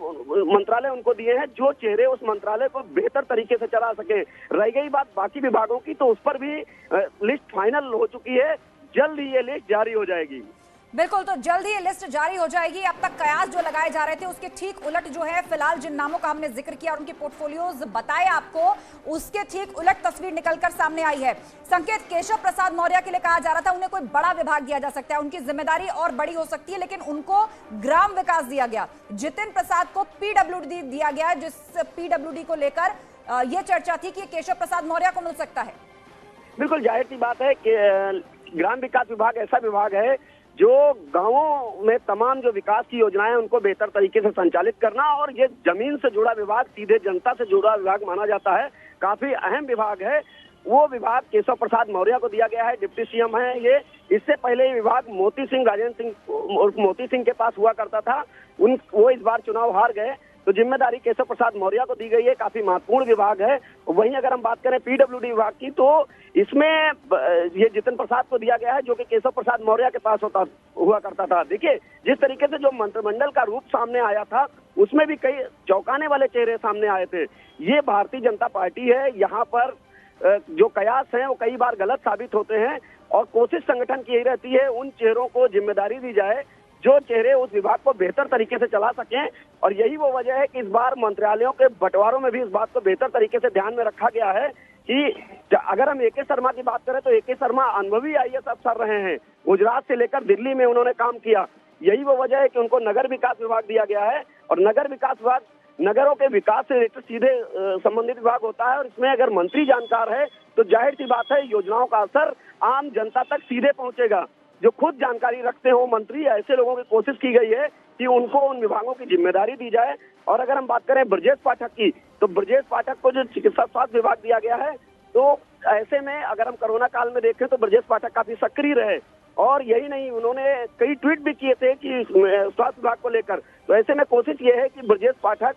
मंत्रालय उनको दिए हैं जो चेहरे उस मंत्रालय को बेहतर तरीके से चला सके। रह गई बात बाकी विभागों की, तो उस पर भी लिस्ट फाइनल हो चुकी है, जल्द ही ये लिस्ट जारी हो जाएगी। बिल्कुल, तो जल्द ही ये लिस्ट जारी हो जाएगी। अब तक कयास जो लगाए जा रहे थे उसके ठीक उलट जो है, फिलहाल जिन नामों का हमने जिक्र किया और उनके पोर्टफोलियोज बताए आपको, उसके ठीक उलट तस्वीर निकलकर सामने आई है। संकेत, केशव प्रसाद मौर्य के लिए कहा जा रहा था उन्हें कोई बड़ा विभाग दिया जा सकता है, उनकी जिम्मेदारी और बड़ी हो सकती है, लेकिन उनको ग्राम विकास दिया गया। जितिन प्रसाद को पीडब्ल्यूडी दिया गया, जिस पीडब्ल्यूडी को लेकर यह चर्चा थी कि केशव प्रसाद मौर्य को मिल सकता है। बिल्कुल जाहिर सी बात है कि ग्राम विकास विभाग ऐसा विभाग है जो गांवों में तमाम जो विकास की योजनाएं उनको बेहतर तरीके से संचालित करना, और ये जमीन से जुड़ा विभाग, सीधे जनता से जुड़ा विभाग माना जाता है, काफी अहम विभाग है। वो विभाग केशव प्रसाद मौर्य को दिया गया है, डिप्टी सीएम है ये। इससे पहले ये विभाग मोती सिंह, राजेंद्र सिंह मोती सिंह के पास हुआ करता था, वो इस बार चुनाव हार गए, तो जिम्मेदारी केशव प्रसाद मौर्य को दी गई है। काफी महत्वपूर्ण विभाग है। वहीं अगर हम बात करें पीडब्ल्यूडी विभाग की, तो इसमें ये जितिन प्रसाद को दिया गया है जो कि केशव प्रसाद मौर्य के पास हुआ करता था। देखिए, जिस तरीके से जो मंत्रिमंडल का रूप सामने आया था उसमें भी कई चौंकाने वाले चेहरे सामने आए थे। ये भारतीय जनता पार्टी है, यहाँ पर जो कयास हैं वो कई बार गलत साबित होते हैं और कोशिश संगठन की यही रहती है उन चेहरों को जिम्मेदारी दी जाए जो चेहरे उस विभाग को बेहतर तरीके से चला सकें। और यही वो वजह है कि इस बार मंत्रालयों के बंटवारों में भी इस बात को बेहतर तरीके से ध्यान में रखा गया है कि अगर हम ए.के. शर्मा की बात करें तो ए.के. शर्मा अनुभवी IAS अफसर रहे हैं। गुजरात से लेकर दिल्ली में उन्होंने काम किया। यही वो वजह है कि उनको नगर विकास विभाग दिया गया है, और नगर विकास विभाग नगरों के विकास से रिलेटेड सीधे संबंधित विभाग होता है, और इसमें अगर मंत्री जानकार है तो जाहिर सी बात है योजनाओं का असर आम जनता तक सीधे पहुंचेगा। जो खुद जानकारी रखते हो मंत्री, ऐसे लोगों की कोशिश की गई है कि उनको उन विभागों की जिम्मेदारी दी जाए। और अगर हम बात करें ब्रजेश पाठक की, तो ब्रजेश पाठक को जो चिकित्सा स्वास्थ्य विभाग दिया गया है, तो ऐसे में अगर हम कोरोना काल में देखें तो ब्रजेश पाठक काफी सक्रिय रहे, और यही नहीं उन्होंने कई ट्वीट भी किए थे कि स्वास्थ्य विभाग को लेकर। तो ऐसे में कोशिश ये है कि ब्रजेश पाठक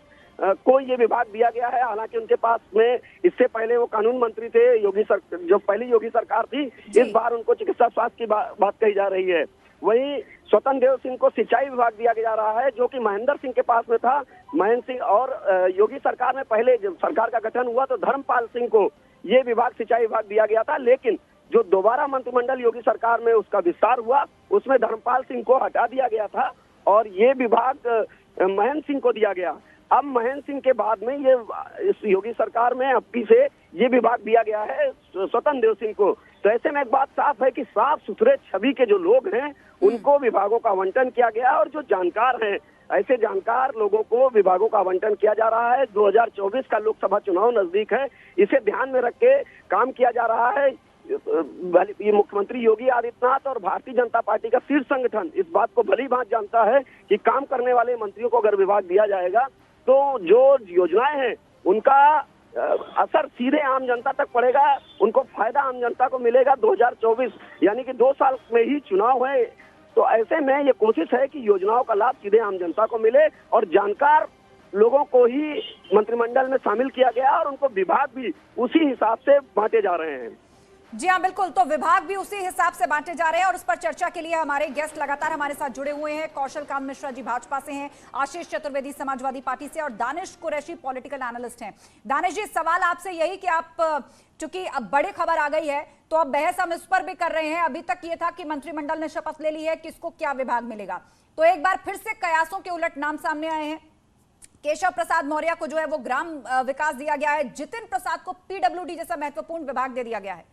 को ये विभाग दिया गया है। हालांकि उनके पास में इससे पहले वो कानून मंत्री थे, जो पहली योगी सरकार थी, इस बार उनको चिकित्सा स्वास्थ्य की बात कही जा रही है। वहीं स्वतंत्र देव सिंह को सिंचाई विभाग दिया जा रहा है, जो कि महेंद्र सिंह के पास में था। महेंद्र सिंह और योगी सरकार में पहले जब सरकार का गठन हुआ तो धर्मपाल सिंह को ये विभाग सिंचाई विभाग दिया गया था, लेकिन जो दोबारा मंत्रिमंडल योगी सरकार में उसका विस्तार हुआ उसमें धर्मपाल सिंह को हटा दिया गया था और ये विभाग महेंद्र सिंह को दिया गया। अब महेंद्र सिंह के बाद में ये इस योगी सरकार में अबकी से ये विभाग दिया गया है स्वतंत्र देव सिंह को। तो ऐसे में एक बात साफ है कि साफ सुथरे छवि के जो लोग हैं उनको विभागों का आवंटन किया गया, और जो जानकार हैं ऐसे जानकार लोगों को विभागों का आवंटन किया जा रहा है। 2024 का लोकसभा चुनाव नजदीक है, इसे ध्यान में रख के काम किया जा रहा है। ये मुख्यमंत्री योगी आदित्यनाथ और भारतीय जनता पार्टी का शीर्ष संगठन इस बात को भली भांति जानता है कि काम करने वाले मंत्रियों को अगर विभाग दिया जाएगा तो जो योजनाएं हैं उनका असर सीधे आम जनता तक पड़ेगा, उनको फायदा आम जनता को मिलेगा। 2024 यानी कि 2 साल में ही चुनाव है, तो ऐसे में ये कोशिश है कि योजनाओं का लाभ सीधे आम जनता को मिले, और जानकार लोगों को ही मंत्रिमंडल में शामिल किया गया और उनको विभाग भी उसी हिसाब से बांटे जा रहे हैं। जी हाँ, बिल्कुल। तो विभाग भी उसी हिसाब से बांटे जा रहे हैं, और उस पर चर्चा के लिए हमारे गेस्ट लगातार हमारे साथ जुड़े हुए हैं। कौशल कांत मिश्रा जी भाजपा से हैं, आशीष चतुर्वेदी समाजवादी पार्टी से, और दानिश कुरैशी पॉलिटिकल एनालिस्ट हैं। दानिश जी, सवाल आपसे यही कि आप चूंकि अब बड़ी खबर आ गई है तो अब बहस हम इस पर भी कर रहे हैं। अभी तक ये था कि मंत्रिमंडल ने शपथ ले ली है, किसको क्या विभाग मिलेगा, तो एक बार फिर से कयासों के उलट नाम सामने आए हैं। केशव प्रसाद मौर्य को जो है वो ग्राम विकास दिया गया है, जितिन प्रसाद को PWD जैसा महत्वपूर्ण विभाग दे दिया गया है।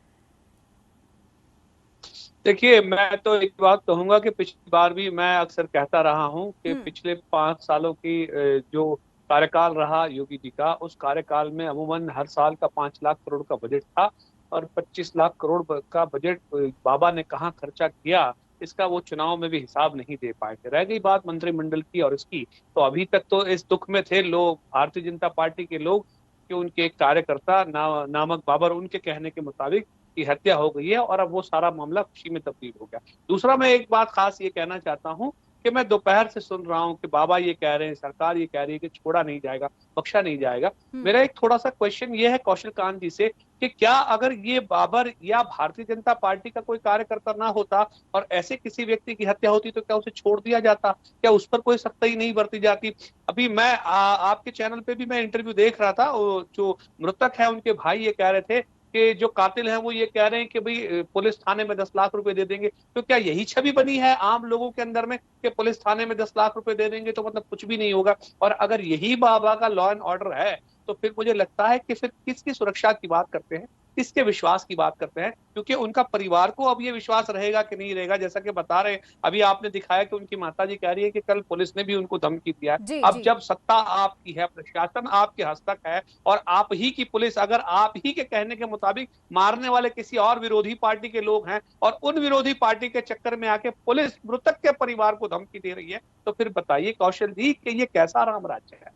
देखिए, मैं तो एक बात कहूंगा कि पिछली बार भी मैं अक्सर कहता रहा हूं कि पिछले 5 सालों की जो कार्यकाल रहा योगी जी का, उस कार्यकाल में अमूमन हर साल का 5 लाख करोड़ का बजट था, और 25 लाख करोड़ का बजट बाबा ने कहाँ खर्चा किया इसका वो चुनाव में भी हिसाब नहीं दे पाए थे। रह गई बात मंत्रिमंडल की और इसकी, तो अभी तक तो इस दुख में थे लोग, भारतीय जनता पार्टी के लोग, कि उनके एक कार्यकर्ता नामक बाबर, उनके कहने के मुताबिक की हत्या हो गई है, और अब वो सारा मामला खुशी में तब्दील हो गया। दूसरा, मैं एक बात खास ये कहना चाहता हूँ कि मैं दोपहर से सुन रहा हूँ कि बाबा ये कह रहे हैं, सरकार ये कह रही है कि छोड़ा नहीं जाएगा, बख्शा नहीं जाएगा। मेरा एक थोड़ा सा क्वेश्चन ये है कौशल कांत जी से कि क्या अगर ये बाबर या भारतीय जनता पार्टी का कोई कार्यकर्ता ना होता और ऐसे किसी व्यक्ति की हत्या होती तो क्या उसे छोड़ दिया जाता, क्या उस पर कोई सख्ती नहीं बरती जाती? अभी मैं आपके चैनल पे भी मैं इंटरव्यू देख रहा था, जो मृतक है उनके भाई ये कह रहे थे कि जो कातिल हैं वो ये कह रहे हैं कि भाई पुलिस थाने में 10 लाख रुपए दे देंगे। तो क्या यही छवि बनी है आम लोगों के अंदर में कि पुलिस थाने में 10 लाख रुपए दे देंगे तो मतलब कुछ भी नहीं होगा? और अगर यही बाबा का लॉ एंड ऑर्डर है तो फिर मुझे लगता है कि फिर किसकी सुरक्षा की बात करते हैं, किसके विश्वास की बात करते हैं? क्योंकि उनका परिवार को अब ये विश्वास रहेगा कि नहीं रहेगा। जैसा कि बता रहे, अभी आपने दिखाया कि उनकी माताजी कह रही है कि कल पुलिस ने भी उनको धमकी दिया है। अब जब सत्ता आपकी है, प्रशासन आपके हस्तक है, और आप ही की पुलिस अगर आप ही के कहने के मुताबिक मारने वाले किसी और विरोधी पार्टी के लोग हैं, और उन विरोधी पार्टी के चक्कर में आके पुलिस मृतक के परिवार को धमकी दे रही है, तो फिर बताइए कौशल जी कि ये कैसा राम राज्य है?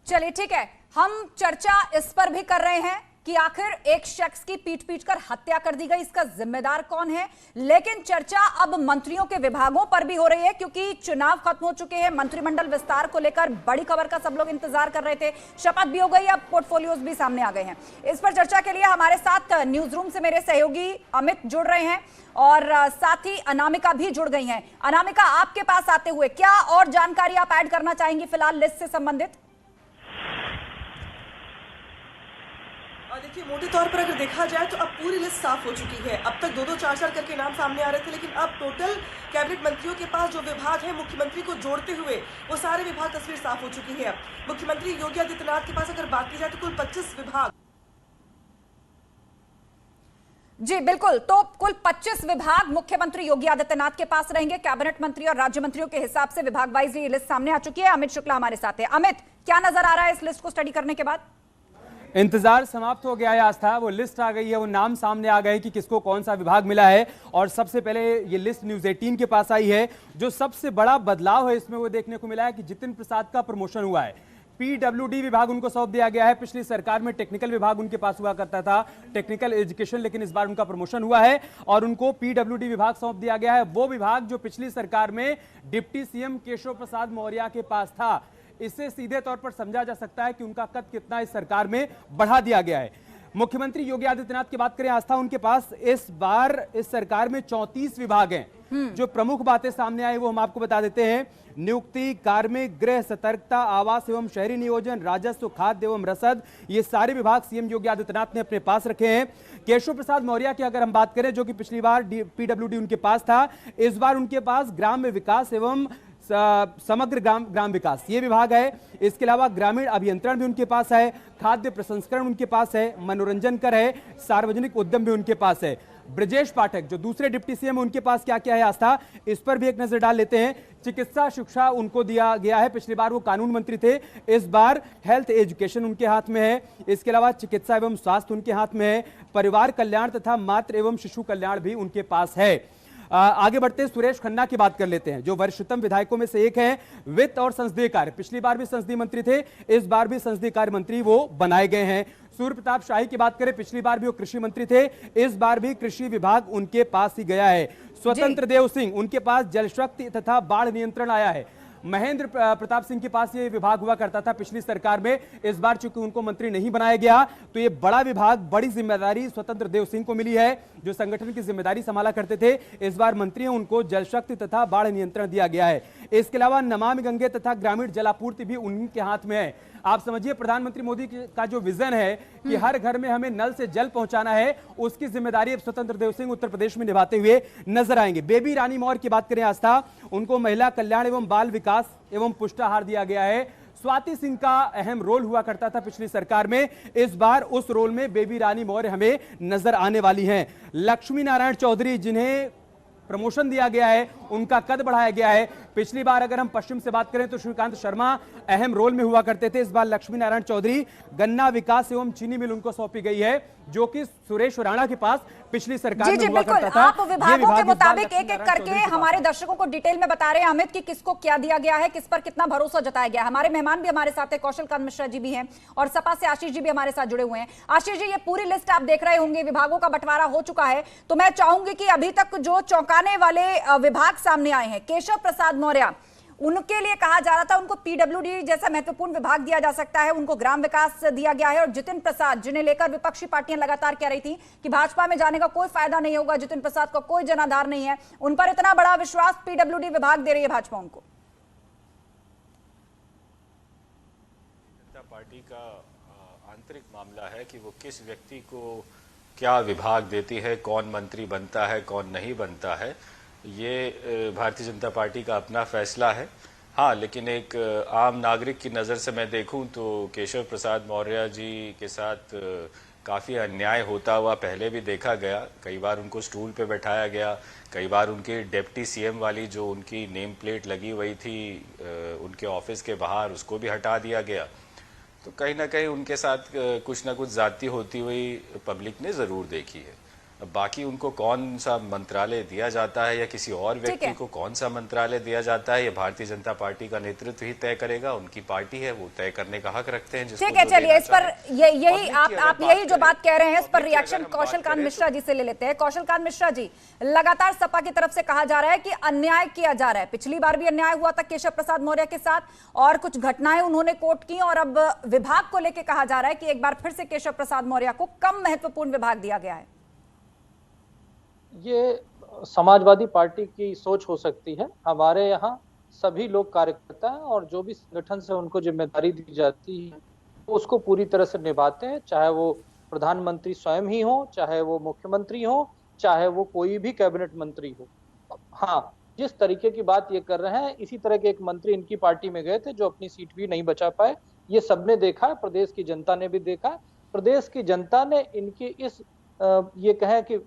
चलिए ठीक है, हम चर्चा इस पर भी कर रहे हैं कि आखिर एक शख्स की पीट कर हत्या कर दी गई, इसका जिम्मेदार कौन है। लेकिन चर्चा अब मंत्रियों के विभागों पर भी हो रही है, क्योंकि चुनाव खत्म हो चुके हैं। मंत्रिमंडल विस्तार को लेकर बड़ी खबर का सब लोग इंतजार कर रहे थे, शपथ भी हो गई, अब पोर्टफोलियोज भी सामने आ गए हैं। इस पर चर्चा के लिए हमारे साथ न्यूज रूम से मेरे सहयोगी अमित जुड़ रहे हैं, और साथ ही अनामिका भी जुड़ गई हैं। अनामिका, आपके पास आते हुए क्या और जानकारी आप ऐड करना चाहेंगी फिलहाल लिस्ट से संबंधित? देखिए, मोटे तौर पर अगर देखा जाए तो अब पूरी लिस्ट साफ हो चुकी है। अब तक 2-2, 4-4 करके नाम सामने आ रहे थे, लेकिन अब टोटल कैबिनेट मंत्रियों के पास जो विभाग है मुख्यमंत्री को जोड़ते हुए वो सारे विभाग तस्वीर साफ हो चुकी है। मुख्यमंत्री योगी आदित्यनाथ के पास अगर बात की जाए तो कुल 25 विभाग जी बिल्कुल। तो कुल 25 विभाग मुख्यमंत्री योगी आदित्यनाथ के पास रहेंगे। कैबिनेट मंत्री और राज्य मंत्रियों के हिसाब से विभाग वाइज ये लिस्ट सामने आ चुकी है। अमित शुक्ला हमारे साथ है। अमित, क्या नजर आ रहा है इस लिस्ट को स्टडी करने के बाद? इंतजार समाप्त हो गया है आस्था, वो लिस्ट आ गई है, वो नाम सामने आ गए कि किसको कौन सा विभाग मिला है। और सबसे पहले ये लिस्ट न्यूज़ 18 के पास आई है। जो सबसे बड़ा बदलाव है इसमें वो देखने को मिला है कि जितिन प्रसाद का प्रमोशन हुआ है। पीडब्ल्यूडी विभाग उनको सौंप दिया गया है। पिछली सरकार में टेक्निकल विभाग उनके पास हुआ करता था, टेक्निकल एजुकेशन, लेकिन इस बार उनका प्रमोशन हुआ है और उनको पीडब्ल्यूडी विभाग सौंप दिया गया है। वो विभाग जो पिछली सरकार में डिप्टी सीएम केशव प्रसाद मौर्य के पास था। इससे सीधे तौर पर समझा जा सकता है कि उनका कद कितना इस सरकार में बढ़ा दिया गया है। मुख्यमंत्री योगी आदित्यनाथ की बात करें आस्था, उनके पास इस बार इस सरकार में 34 विभाग हैं। जो प्रमुख बातें सामने आई वो हम आपको बता देते हैं। नियुक्ति, कार्मिक, गृह, सतर्कता, आवास एवं शहरी नियोजन, राजस्व, खाद्य एवं रसद, ये सारे विभाग सीएम योगी आदित्यनाथ ने अपने पास रखे हैं। केशव प्रसाद मौर्य की अगर हम बात करें, जो कि पिछली बार पीडब्ल्यूडी उनके पास था, इस बार उनके पास ग्राम्य विकास एवं समग्र ग्राम विकास ये विभाग है। इसके अलावा ग्रामीण अभियंत्रण भी उनके पास है, खाद्य प्रसंस्करण उनके पास है, मनोरंजन कर है, सार्वजनिक उद्यम भी उनके पास है। ब्रजेश पाठक जो दूसरे डिप्टी सीएम है, उनके पास क्या क्या है आस्था, इस पर भी एक नजर डाल लेते हैं। चिकित्सा शिक्षा उनको दिया गया है। पिछली बार वो कानून मंत्री थे, इस बार हेल्थ एजुकेशन उनके हाथ में है। इसके अलावा चिकित्सा एवं स्वास्थ्य उनके हाथ में है। परिवार कल्याण तथा मातृ एवं शिशु कल्याण भी उनके पास है। आगे बढ़ते सुरेश खन्ना की बात कर लेते हैं, जो वरिष्ठतम विधायकों में से एक हैं। वित्त और संसदीय कार्य, पिछली बार भी संसदीय मंत्री थे, इस बार भी संसदीय कार्य मंत्री वो बनाए गए हैं। सूर्य प्रताप शाही की बात करें, पिछली बार भी वो कृषि मंत्री थे, इस बार भी कृषि विभाग उनके पास ही गया है। स्वतंत्र देव सिंह, उनके पास जल शक्ति तथा बाढ़ नियंत्रण आया है। महेंद्र प्रताप सिंह के पास ये विभाग हुआ करता था पिछली सरकार में, इस बार चूंकि उनको मंत्री नहीं बनाया गया तो ये बड़ा विभाग, बड़ी जिम्मेदारी स्वतंत्र देव सिंह को मिली है, जो संगठन की जिम्मेदारी संभाला करते थे। इस बार मंत्री हैं, उनको जल शक्ति तथा बाढ़ नियंत्रण दिया गया है। इसके अलावा नमामि गंगे तथा ग्रामीण जलापूर्ति भी उनके हाथ में है। आप समझिए प्रधानमंत्री मोदी का जो विजन है कि हर घर में हमें नल से जल पहुंचाना है, उसकी जिम्मेदारी अब स्वतंत्र देव सिंह उत्तर प्रदेश में निभाते हुए नजर आएंगे। बेबी रानी मौर्य की बात करें आस्था, उनको महिला कल्याण एवं बाल विकास एवं पुष्टाहार दिया गया है। स्वाति सिंह का अहम रोल हुआ करता था पिछली सरकार में, इस बार उस रोल में बेबी रानी मौर्य हमें नजर आने वाली हैं। लक्ष्मी नारायण चौधरी, जिन्हें प्रमोशन दिया गया है, उनका कद बढ़ाया गया है। पिछली बार अगर हम पश्चिम से बात करें तो श्रीकांत शर्मा अहम रोल में हुआ करते थे, इस बार लक्ष्मी नारायण चौधरी, गन्ना विकास एवं चीनी मिल उनको सौंपी गई है, जो कि सुरेश राणा के पास पिछली सरकार में हुआ करता था। आप विभागों के मुताबिक एक एक करके हमारे दर्शकों को डिटेल में बता रहे हैं अमित कि किसको क्या दिया गया है, किस पर कितना भरोसा जताया गया है। हमारे मेहमान भी हमारे साथ है, कौशल कांत मिश्रा जी भी हैं और सपा से आशीष जी भी हमारे साथ जुड़े हुए हैं। आशीष जी, ये पूरी लिस्ट आप देख रहे होंगे, विभागों का बंटवारा हो चुका है, तो मैं चाहूंगी कि अभी तक जो चौंकाने वाले विभाग सामने आए हैं, केशव प्रसाद मौर्य, उनके लिए कहा जा रहा था उनको पीडब्ल्यूडी जैसा महत्वपूर्ण विभाग दिया जा सकता है, उनको ग्राम विकास दिया गया है। और जितिन प्रसाद, जिन्हें लेकर विपक्षी पार्टियां लगातार कह रही थी कि भाजपा में जाने का कोई फायदा नहीं होगा, जितिन प्रसाद का कोई जनाधार नहीं है, उन पर इतना बड़ा विश्वास पीडब्ल्यूडी विभाग दे रही है भाजपा उनको। जनता पार्टी का आंतरिक मामला है कि वो किस व्यक्ति को क्या विभाग देती है, कौन मंत्री बनता है, कौन नहीं बनता है, ये भारतीय जनता पार्टी का अपना फैसला है। हाँ, लेकिन एक आम नागरिक की नज़र से मैं देखूं तो केशव प्रसाद मौर्य जी के साथ काफ़ी अन्याय होता हुआ पहले भी देखा गया। कई बार उनको स्टूल पे बैठाया गया, कई बार उनकी डिप्टी सीएम वाली जो उनकी नेम प्लेट लगी हुई थी उनके ऑफिस के बाहर, उसको भी हटा दिया गया। तो कहीं ना कहीं उनके साथ कुछ ना कुछ ज़्यादती होती हुई पब्लिक ने ज़रूर देखी है। बाकी उनको कौन सा मंत्रालय दिया जाता है या किसी और व्यक्ति को कौन सा मंत्रालय दिया जाता है, ये भारतीय जनता पार्टी का नेतृत्व ही तय करेगा। उनकी पार्टी है, वो तय करने का हक रखते हैं। ठीक है, चलिए इस पर यही आप यही जो बात कह रहे हैं, इस पर रिएक्शन कौशल कांत मिश्रा जी से ले लेते हैं। कौशल कांत मिश्रा जी, लगातार सपा की तरफ से कहा जा रहा है कि अन्याय किया जा रहा है। पिछली बार भी अन्याय हुआ था केशव प्रसाद मौर्य के साथ और कुछ घटनाएं उन्होंने कोट की, और अब विभाग को लेकर कहा जा रहा है कि एक बार फिर से केशव प्रसाद मौर्य को कम महत्वपूर्ण विभाग दिया गया है। ये समाजवादी पार्टी की सोच हो सकती है। हमारे यहाँ सभी लोग कार्यकर्ता हैं और जो भी संगठन से उनको जिम्मेदारी दी जाती है वो उसको पूरी तरह से निभाते हैं, चाहे वो प्रधानमंत्री स्वयं ही हो, चाहे वो मुख्यमंत्री हो, चाहे वो कोई भी कैबिनेट मंत्री हो। हाँ, जिस तरीके की बात ये कर रहे हैं, इसी तरह के एक मंत्री इनकी पार्टी में गए थे जो अपनी सीट भी नहीं बचा पाए। ये सबने देखा है, प्रदेश की जनता ने भी देखा है। प्रदेश की जनता ने इनकी इस ये कहें कि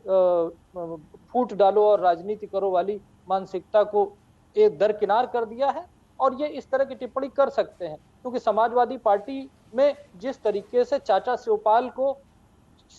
फूट डालो और राजनीति करो वाली मानसिकता को एक दरकिनार कर दिया है। और ये इस तरह की टिप्पणी कर सकते हैं क्योंकि समाजवादी पार्टी में जिस तरीके से चाचा शिवपाल को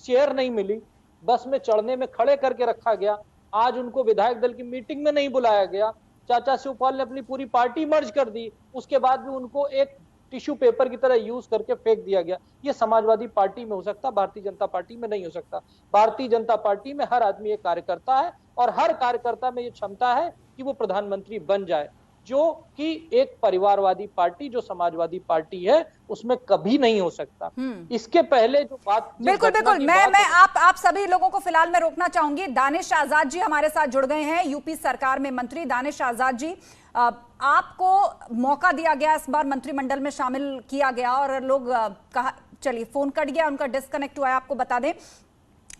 चेयर नहीं मिली, बस में चढ़ने में खड़े करके रखा गया, आज उनको विधायक दल की मीटिंग में नहीं बुलाया गया, चाचा शिवपाल ने अपनी पूरी पार्टी मर्ज कर दी, उसके बाद भी उनको एक टिश्यू पेपर की तरह यूज करके फेंक दिया गया। ये समाजवादी पार्टी में हो सकता, भारतीय जनता पार्टी में नहीं हो सकता। भारतीय जनता पार्टी में हर आदमी एक कार्यकर्ता है और हर कार्यकर्ता में ये क्षमता है कि वो प्रधानमंत्री बन जाए, जो कि एक परिवारवादी पार्टी जो समाजवादी पार्टी है उसमें कभी नहीं हो सकता। इसके पहले जो बात बिल्कुल मैं आप सभी लोगों को फिलहाल मैं रोकना चाहूंगी। दानिश आजाद जी हमारे साथ जुड़ गए हैं, यूपी सरकार में मंत्री। दानिश आजाद जी, आपको मौका दिया गया, इस बार मंत्रिमंडल में शामिल किया गया और लोग कहा, चलिए फोन कट गया, उनका डिस्कनेक्ट हुआ है। आपको बता दें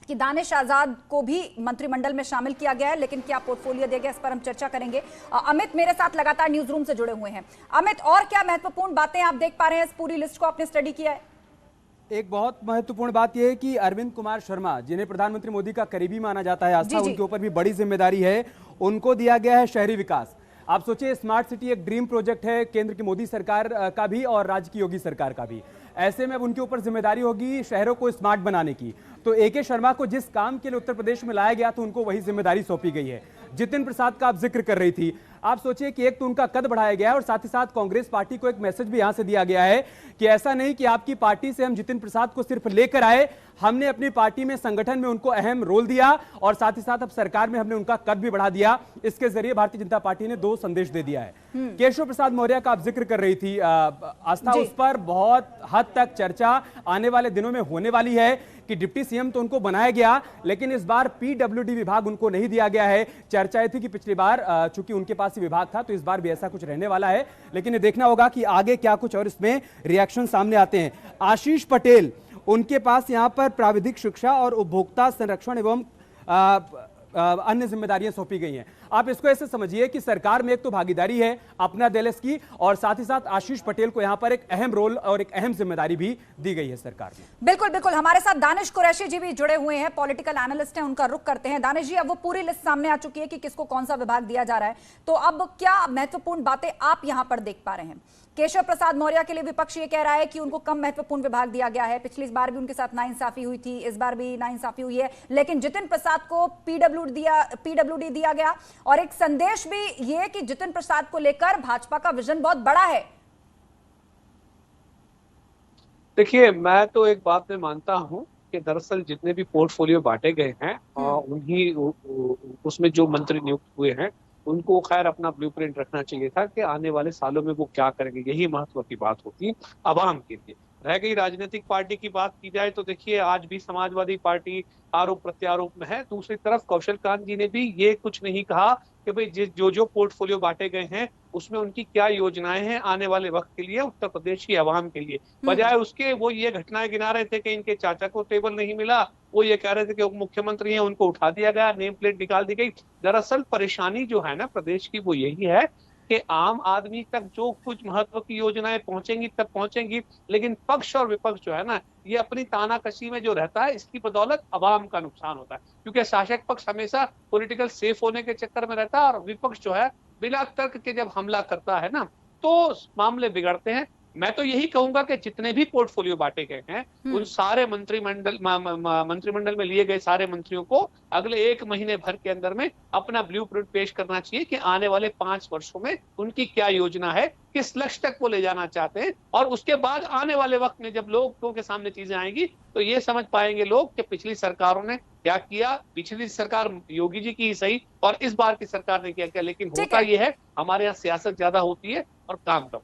कि दानिश आजाद को भी मंत्रिमंडल में शामिल किया गया है, लेकिन क्या पोर्टफोलियो दिया गया, इस पर हम चर्चा करेंगे। अमित मेरे साथ लगातार न्यूज रूम से जुड़े हुए हैं। अमित, और क्या महत्वपूर्ण बातें आप देख पा रहे हैं? इस पूरी लिस्ट को आपने स्टडी किया है? एक बहुत महत्वपूर्ण बात यह है कि अरविंद कुमार शर्मा, जिन्हें प्रधानमंत्री मोदी का करीबी माना जाता है, आस्था उनके ऊपर भी बड़ी जिम्मेदारी है, उनको दिया गया है शहरी विकास। आप सोचिए, स्मार्ट सिटी एक ड्रीम प्रोजेक्ट है केंद्र की मोदी सरकार का भी और राज्य की योगी सरकार का भी। ऐसे में अब उनके ऊपर जिम्मेदारी होगी शहरों को स्मार्ट बनाने की। तो ए.के. शर्मा को जिस काम के लिए उत्तर प्रदेश में लाया गया तो उनको वही जिम्मेदारी सौंपी गई है। जितिन प्रसाद का आप जिक्र कर रही थी, आप सोचिए कि एक तो उनका कद बढ़ाया गया है और साथ ही साथ कांग्रेस पार्टी को एक मैसेज भी यहां से दिया गया है कि ऐसा नहीं कि आपकी पार्टी से हम जितिन प्रसाद को सिर्फ लेकर आए, हमने अपनी पार्टी में, संगठन में उनको अहम रोल दिया और साथ ही साथ अब सरकार में हमने उनका कद भी बढ़ा दिया। इसके जरिए भारतीय जनता पार्टी ने 2 संदेश दे दिया है। केशव प्रसाद मौर्य का आप जिक्र कर रही थी, आस्था, उस पर बहुत हद तक चर्चा आने वाले दिनों में होने वाली है कि डिप्टी सीएम तो उनको बनाया गया, लेकिन इस बार पीडब्ल्यूडी विभाग उनको नहीं दिया गया है। चर्चा ये थी कि पिछली बार चूंकि उनके पास ही विभाग था तो इस बार भी ऐसा कुछ रहने वाला है, लेकिन ये देखना होगा कि आगे क्या कुछ और इसमें रिएक्शन सामने आते हैं। आशीष पटेल, उनके पास यहां पर प्राविधिक शिक्षा और उपभोक्ता संरक्षण एवं अन्य जिम्मेदारियां सौंपी गई हैं। आप इसको ऐसे समझिए कि सरकार में एक तो भागीदारी है अपना देलस की, और साथ ही साथ आशीष पटेल को यहां पर एक अहम रोल और एक अहम जिम्मेदारी भी दी गई है सरकार में। बिल्कुल बिल्कुल, हमारे साथ दानिश कुरैशी जी भी जुड़े हुए हैं, पॉलिटिकल एनालिस्ट हैं, उनका रुख करते हैं। दानिश जी, अब वो पूरी लिस्ट सामने आ चुकी है कि किसको कौन सा विभाग दिया जा रहा है, तो अब क्या महत्वपूर्ण बातें आप यहां पर देख पा रहे हैं? केशव प्रसाद मौर्य के लिए विपक्ष ये कह रहा है कि उनको कम महत्वपूर्ण विभाग दिया गया है, पिछली बार भी उनके साथ नाइंसाफी हुई थी, इस बार भी नाइंसाफी हुई है, लेकिन जितिन प्रसाद को पीडब्ल्यूडी दिया गया। और एक संदेश भी ये कि जितिन प्रसाद को लेकर भाजपा का विजन बहुत बड़ा है। देखिए, मैं तो एक बात में मानता हूं कि दरअसल जितने भी पोर्टफोलियो बांटे गए हैं उन्हीं उसमें जो मंत्री नियुक्त हुए हैं उनको खैर अपना ब्लूप्रिंट रखना चाहिए था कि आने वाले सालों में वो क्या करेंगे, यही महत्व की बात होती आवाम के लिए। रह गई राजनीतिक पार्टी की बात की जाए तो देखिए, आज भी समाजवादी पार्टी आरोप प्रत्यारोप में है। दूसरी तरफ कौशल कांत जी ने भी ये कुछ नहीं कहा कि भाई जो पोर्टफोलियो बांटे गए हैं उसमें उनकी क्या योजनाएं हैं आने वाले वक्त के लिए, उत्तर प्रदेश की आवाम के लिए। बजाय उसके वो ये घटनाएं गिना रहे थे कि इनके चाचा को टेबल नहीं मिला, वो ये कह रहे थे कि उप मुख्यमंत्री हैं उनको उठा दिया गया, नेम प्लेट निकाल दी गई। दरअसल परेशानी जो है ना प्रदेश की वो यही है कि आम आदमी तक जो कुछ महत्व की योजनाएं पहुंचेंगी तब पहुंचेंगी, लेकिन पक्ष और विपक्ष जो है ना ये अपनी तानाकशी में जो रहता है इसकी बदौलत आवाम का नुकसान होता है, क्योंकि शासक पक्ष हमेशा पॉलिटिकल सेफ होने के चक्कर में रहता है और विपक्ष जो है बिना तर्क के जब हमला करता है ना तो मामले बिगड़ते हैं। मैं तो यही कहूंगा कि जितने भी पोर्टफोलियो बांटे गए हैं उन सारे मंत्रिमंडल में लिए गए सारे मंत्रियों को अगले 1 महीने भर के अंदर में अपना ब्लूप्रिंट पेश करना चाहिए कि आने वाले 5 वर्षों में उनकी क्या योजना है, किस लक्ष्य तक वो ले जाना चाहते हैं। और उसके बाद आने वाले वक्त में जब लोगों के सामने चीजें आएंगी तो ये समझ पाएंगे लोग कि पिछली सरकारों ने क्या किया, पिछली सरकार योगी जी की ही सही और इस बार की सरकार ने क्या किया। लेकिन होता यह है हमारे यहाँ सियासत ज्यादा होती है और काम कम।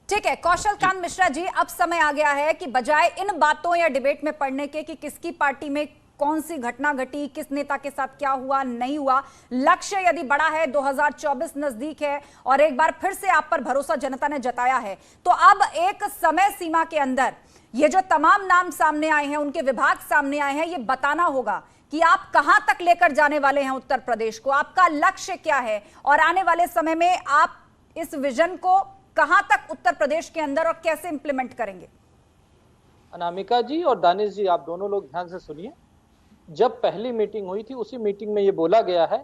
ठीक है, कौशल कांत मिश्रा जी, अब समय आ गया है कि बजाय इन बातों या डिबेट में पढ़ने के कि किसकी पार्टी में कौन सी घटना घटी, किस नेता के साथ क्या हुआ नहीं हुआ, लक्ष्य यदि बड़ा है, 2024 नजदीक है और एक बार फिर से आप पर भरोसा जनता ने जताया है, तो अब एक समय सीमा के अंदर ये जो तमाम नाम सामने आए हैं, उनके विभाग सामने आए हैं, ये बताना होगा कि आप कहां तक लेकर जाने वाले हैं उत्तर प्रदेश को, आपका लक्ष्य क्या है और आने वाले समय में आप इस विजन को कहां तक उत्तर प्रदेश के अंदर और कैसे इंप्लीमेंट करेंगे? अनामिका जी और दानिश जी, आप दोनों लोग ध्यान से सुनिए। जब पहली मीटिंग हुई थी उसी मीटिंग में ये बोला गया है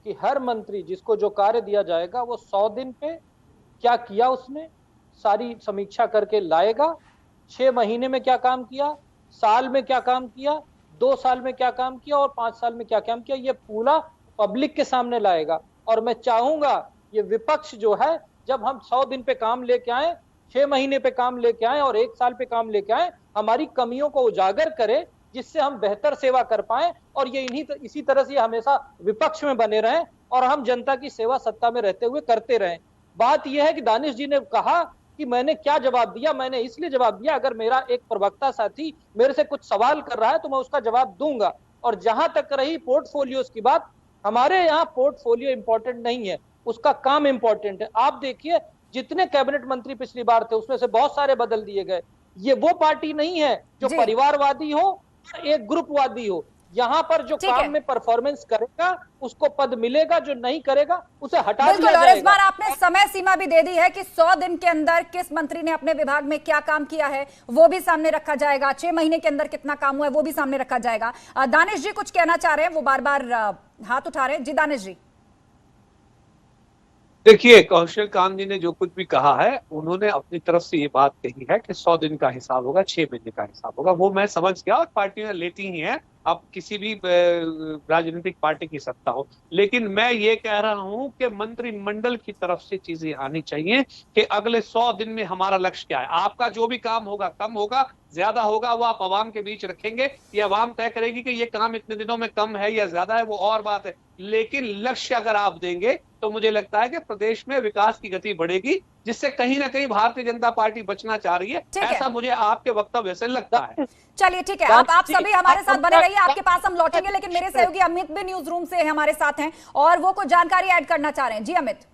कि हर मंत्री जिसको जो कार्य दिया जाएगा वो 100 दिन पे क्या किया उसने सारी समीक्षा करके लाएगा, 6 महीने में क्या काम किया, साल में क्या काम किया, 2 साल में क्या काम किया और 5 साल में क्या काम किया, ये पूरा पब्लिक के सामने लाएगा। और मैं चाहूंगा ये विपक्ष जो है, जब हम 100 दिन पे काम लेके आए, 6 महीने पे काम लेके आए और 1 साल पे काम लेके आए, हमारी कमियों को उजागर करे जिससे हम बेहतर सेवा कर पाए और ये इसी तरह से हमेशा विपक्ष में बने रहें और हम जनता की सेवा सत्ता में रहते हुए करते रहें। बात यह है कि दानिश जी ने कहा कि मैंने क्या जवाब दिया, मैंने इसलिए जवाब दिया अगर मेरा एक प्रवक्ता साथी मेरे से कुछ सवाल कर रहा है तो मैं उसका जवाब दूंगा। और जहां तक रही पोर्टफोलियोज की बात, हमारे यहाँ पोर्टफोलियो इंपॉर्टेंट नहीं है, उसका काम इंपॉर्टेंट है। आप देखिए जितने कैबिनेट मंत्री पिछली बार थे उसमें से बहुत सारे बदल दिए गए। ये वो पार्टी नहीं है जो परिवारवादी हो, एक ग्रुपवादी हो। यहाँ पर जो काम में परफॉर्मेंस करेगा उसको पद मिलेगा, जो नहीं करेगा उसे हटा दिया जाएगा। और इस बार आपने समय सीमा भी दे दी है कि 100 दिन के अंदर किस मंत्री ने अपने विभाग में क्या काम किया है वो भी सामने रखा जाएगा, 6 महीने के अंदर कितना काम हुआ है वो भी सामने रखा जाएगा। दानिश जी कुछ कहना चाह रहे हैं, वो बार बार हाथ उठा रहे हैं। जी दानिश जी। देखिए, कौशल कांत जी ने जो कुछ भी कहा है उन्होंने अपनी तरफ से ये बात कही है कि 100 दिन का हिसाब होगा, 6 महीने का हिसाब होगा, वो मैं समझ गया और पार्टियां लेती ही हैं, अब किसी भी राजनीतिक पार्टी की सत्ता हो। लेकिन मैं ये कह रहा हूं कि मंत्रिमंडल की तरफ से चीजें आनी चाहिए कि अगले 100 दिन में हमारा लक्ष्य क्या है। आपका जो भी काम होगा, कम होगा ज्यादा होगा, वो आप अवाम के बीच रखेंगे, ये अवाम तय करेगी कि ये काम इतने दिनों में कम है या ज्यादा है, वो और बात है। लेकिन लक्ष्य अगर आप देंगे तो मुझे लगता है कि प्रदेश में विकास की गति बढ़ेगी, जिससे कहीं ना कहीं भारतीय जनता पार्टी बचना चाह रही है, ऐसा मुझे आपके वक्तव्य से लगता है। चलिए ठीक है, आप सभी हमारे साथ बने रहिए, आपके पास हम लौटेंगे, लेकिन मेरे सहयोगी अमित भी न्यूज रूम से हमारे साथ हैं और वो कुछ जानकारी ऐड करना चाह रहे हैं। जी अमित।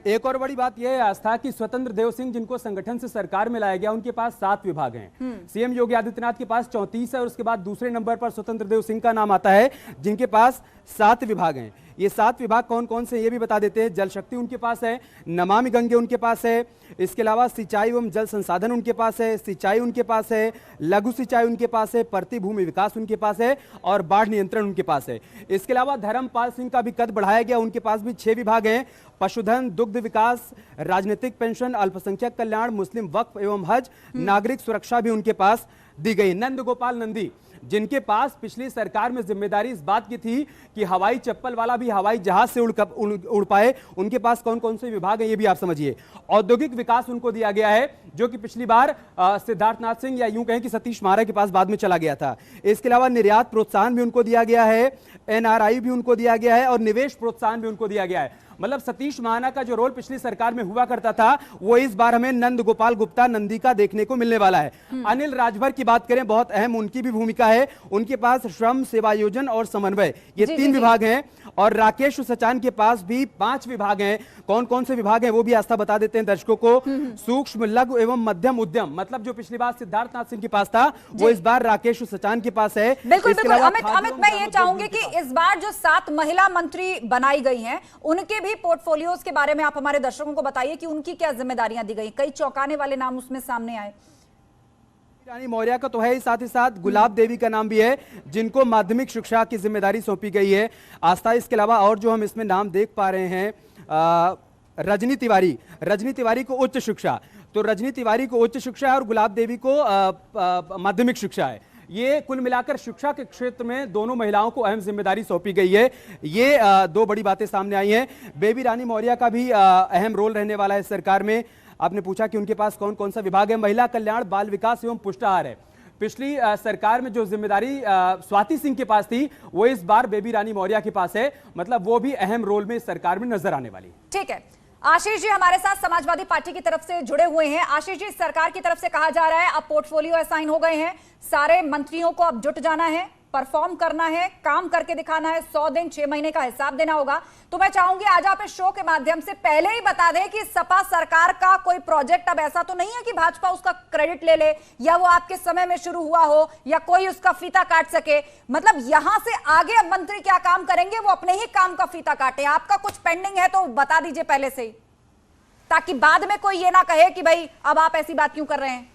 एक और बड़ी बात यह है आस्था कि स्वतंत्र देव सिंह जिनको संगठन से सरकार में लाया गया, उनके पास 7 विभाग हैं। सीएम योगी आदित्यनाथ के पास 34 है और उसके बाद दूसरे नंबर पर स्वतंत्र देव सिंह का नाम आता है जिनके पास 7 विभाग हैं। ये 7 विभाग कौन कौन से ये भी बता देते हैं। जल शक्ति उनके पास है, नमामि गंगे उनके पास है, इसके अलावा सिंचाई एवं जल संसाधन उनके पास है, सिंचाई उनके पास है, लघु सिंचाई उनके पास है, प्रति भूमि विकास उनके पास है और बाढ़ नियंत्रण उनके पास है। इसके अलावा धर्मपाल सिंह का भी कद बढ़ाया गया, उनके पास भी 6 विभाग हैं। पशुधन, दुग्ध विकास, राजनीतिक पेंशन, अल्पसंख्यक कल्याण, मुस्लिम वक्फ एवं हज, नागरिक सुरक्षा भी उनके पास दी गई। नंद गोपाल नंदी जिनके पास पिछली सरकार में जिम्मेदारी इस बात की थी कि हवाई चप्पल वाला भी हवाई जहाज से उड़ पाए, उनके पास कौन कौन से विभाग हैं ये भी आप समझिए। औद्योगिक विकास उनको दिया गया है जो कि पिछली बार सिद्धार्थनाथ सिंह या यूं कहें कि सतीश महारा के पास बाद में चला गया था। इसके अलावा निर्यात प्रोत्साहन भी उनको दिया गया है, एनआरआई भी उनको दिया गया है और निवेश प्रोत्साहन भी उनको दिया गया है। मतलब सतीश महाना का जो रोल पिछली सरकार में हुआ करता था वो इस बार हमें नंद गोपाल गुप्ता नंदी का देखने को मिलने वाला है। अनिल राजभर की बात करें, बहुत अहम उनकी भी भूमिका है, उनके पास श्रम, सेवायोजन और समन्वय ये 3 विभाग हैं। और राकेश सचान के पास भी 5 विभाग हैं। कौन कौन से विभाग हैं वो भी आस्था बता देते हैं दर्शकों को। सूक्ष्म, लघु एवं मध्यम उद्यम, मतलब जो पिछली बार सिद्धार्थनाथ सिंह के पास था वो इस बार राकेश सचान के पास है। बिल्कुल बिल्कुल अमित, मैं ये चाहूंगी कि इस बार जो 7 महिला मंत्री बनाई गई हैं उनके भी पोर्टफोलियोज के बारे में आप हमारे दर्शकों को बताइए कि उनकी क्या जिम्मेदारियां दी गई। कई चौंकाने वाले नाम उसमें सामने आए। रानी मौर्य का तो है ही, साथ ही साथ गुलाब देवी का नाम भी है जिनको माध्यमिक शिक्षा की जिम्मेदारी सौंपी गई है। आस्था इसके अलावा और जो हम इसमें नाम देख पा रहे हैं, रजनी तिवारी को उच्च शिक्षा, तो रजनी तिवारी को उच्च शिक्षा है और गुलाब देवी को माध्यमिक शिक्षा है। ये कुल मिलाकर शिक्षा के क्षेत्र में दोनों महिलाओं को अहम जिम्मेदारी सौंपी गई है। ये 2 बड़ी बातें सामने आई हैं। बेबी रानी मौर्य का भी अहम रोल रहने वाला है सरकार में। आपने पूछा कि उनके पास कौन कौन सा विभाग है। महिला कल्याण, बाल विकास एवं पुष्टाहार है। पिछली सरकार में जो जिम्मेदारी स्वाति सिंह के पास थी वो इस बार बेबी रानी मौर्य के पास है, मतलब वो भी अहम रोल में सरकार में नजर आने वाली। ठीक है, आशीष जी हमारे साथ समाजवादी पार्टी की तरफ से जुड़े हुए हैं। आशीष जी, सरकार की तरफ से कहा जा रहा है अब पोर्टफोलियो असाइन हो गए हैं, सारे मंत्रियों को अब जुट जाना है, परफॉर्म करना है, काम करके दिखाना है, 100 दिन 6 महीने का हिसाब देना होगा। तो मैं चाहूंगी आज आप इस शो के माध्यम से पहले ही बता दें कि सपा सरकार का कोई प्रोजेक्ट अब ऐसा तो नहीं है कि भाजपा उसका क्रेडिट ले ले या वो आपके समय में शुरू हुआ हो या कोई उसका फीता काट सके। मतलब यहां से आगे अब मंत्री क्या काम करेंगे वो अपने ही काम का फीता काटे। आपका कुछ पेंडिंग है तो बता दीजिए पहले से ही, ताकि बाद में कोई ये ना कहे कि भाई अब आप ऐसी बात क्यों कर रहे हैं।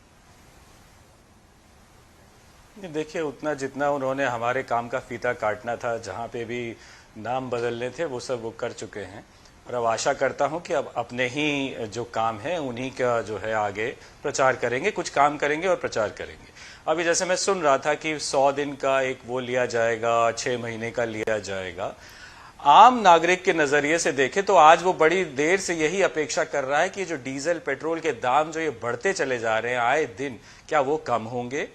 देखिए, उतना जितना उन्होंने हमारे काम का फीता काटना था, जहाँ पे भी नाम बदलने थे वो सब वो कर चुके हैं। और अब आशा करता हूं कि अब अपने ही जो काम है उन्हीं का जो है आगे प्रचार करेंगे, कुछ काम करेंगे और प्रचार करेंगे। अभी जैसे मैं सुन रहा था कि 100 दिन का एक वो लिया जाएगा, 6 महीने का लिया जाएगा। आम नागरिक के नजरिए से देखें तो आज वो बड़ी देर से यही अपेक्षा कर रहा है कि जो डीजल पेट्रोल के दाम जो ये बढ़ते चले जा रहे हैं आए दिन, क्या वो कम होंगे?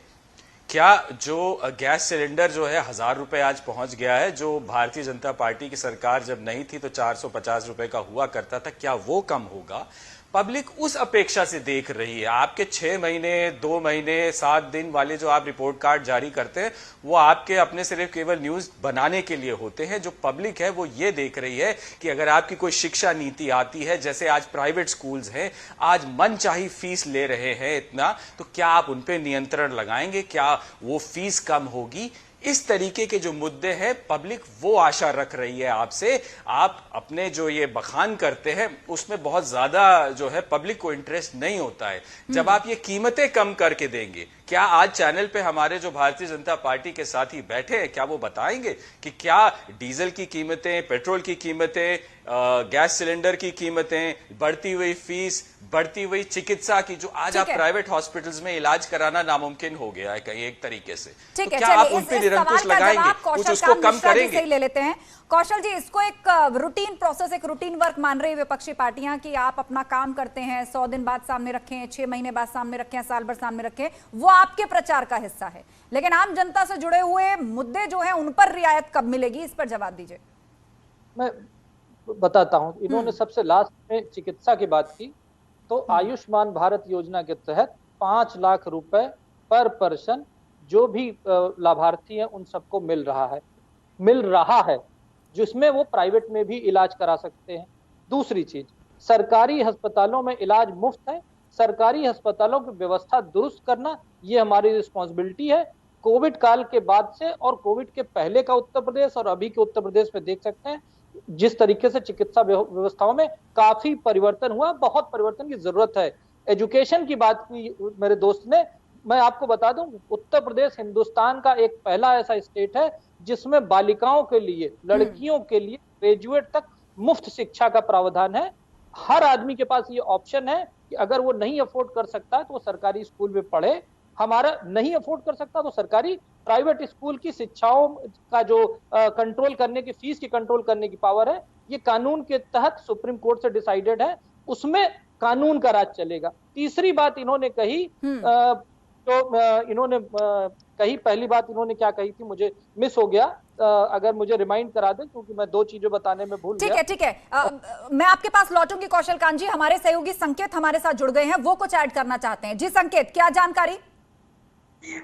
क्या जो गैस सिलेंडर जो है 1000 रुपए आज पहुंच गया है, जो भारतीय जनता पार्टी की सरकार जब नहीं थी तो 450 रुपए का हुआ करता था, क्या वो कम होगा? पब्लिक उस अपेक्षा से देख रही है। आपके 6 महीने, 2 महीने, 7 दिन वाले जो आप रिपोर्ट कार्ड जारी करते हैं वो आपके अपने सिर्फ केवल न्यूज बनाने के लिए होते हैं। जो पब्लिक है वो ये देख रही है कि अगर आपकी कोई शिक्षा नीति आती है, जैसे आज प्राइवेट स्कूल्स हैं, आज मनचाही फीस ले रहे हैं इतना, तो क्या आप उन पे नियंत्रण लगाएंगे? क्या वो फीस कम होगी? इस तरीके के जो मुद्दे हैं पब्लिक वो आशा रख रही है आपसे। आप अपने जो ये बखान करते हैं उसमें बहुत ज्यादा जो है पब्लिक को इंटरेस्ट नहीं होता है। जब आप ये कीमतें कम करके देंगे, क्या आज चैनल पे हमारे जो भारतीय जनता पार्टी के साथी बैठे हैं, क्या वो बताएंगे कि क्या डीजल की कीमतें, पेट्रोल की कीमतें, गैस सिलेंडर की कीमतें, बढ़ती हुई फीस, बढ़ती हुई चिकित्सा की, जो आज आप प्राइवेट हॉस्पिटल्स में इलाज कराना नामुमकिन हो गया है कहीं एक तरीके से, तो क्या आप उन पे निरंकुश लगाएंगे, कुछ उसको कम करेंगे? ले लेते हैं कौशल जी, इसको एक रूटीन प्रोसेस, एक रूटीन वर्क मान रही है विपक्षी पार्टियां कि आप अपना काम करते हैं, 100 दिन बाद सामने रखें, 6 महीने बाद सामने रखें, साल भर सामने रखें, वो आपके प्रचार का हिस्सा है। लेकिन आम जनता से जुड़े हुए मुद्दे जो हैं उन पर रियायत कब मिलेगी, इस पर जवाब दीजिए। मैं बताता हूं। इन्होंने सबसे लास्ट में चिकित्सा की बात की, तो आयुष्मान भारत योजना के तहत 5 लाख रुपए पर पर्सन जो भी लाभार्थी हैं उन सबको मिल रहा है, जिसमें वो प्राइवेट में भी इलाज करा सकते हैं। दूसरी चीज, सरकारी अस्पतालों में इलाज मुफ्त है। सरकारी अस्पतालों की व्यवस्था दुरुस्त करना ये हमारी रिस्पॉन्सिबिलिटी है। कोविड काल के बाद से और कोविड के पहले का उत्तर प्रदेश और अभी के उत्तर प्रदेश में देख सकते हैं जिस तरीके से चिकित्सा व्यवस्थाओं में काफी परिवर्तन हुआ, बहुत परिवर्तन की जरूरत है। एजुकेशन की बात की मेरे दोस्त ने, मैं आपको बता दूं, उत्तर प्रदेश हिंदुस्तान का एक पहला ऐसा स्टेट है जिसमें बालिकाओं के लिए, लड़कियों के लिए ग्रेजुएट तक मुफ्त शिक्षा का प्रावधान है। हर आदमी के पास ये ऑप्शन है कि अगर वो नहीं अफोर्ड कर सकता तो वो सरकारी स्कूल में पढ़े, हमारा नहीं अफोर्ड कर सकता तो सरकारी प्राइवेट स्कूल की शिक्षाओं का जो कंट्रोल करने की, फीस की कंट्रोल करने की पावर है, ये कानून के तहत सुप्रीम कोर्ट से डिसाइडेड है, उसमें कानून का राज चलेगा। तीसरी बात इन्होंने कही, पहली बात इन्होंने क्या कही थी, मुझे मिस हो गया, अगर मुझे रिमाइंड करा दें क्योंकि मैं 2 चीजें बताने में भूल गया। ठीक है। मैं आपके पास लौटूंगी कौशल कांत जी, हमारे सहयोगी संकेत हमारे साथ जुड़ गए हैं, वो कुछ ऐड करना चाहते हैं। जी संकेत, क्या जानकारी?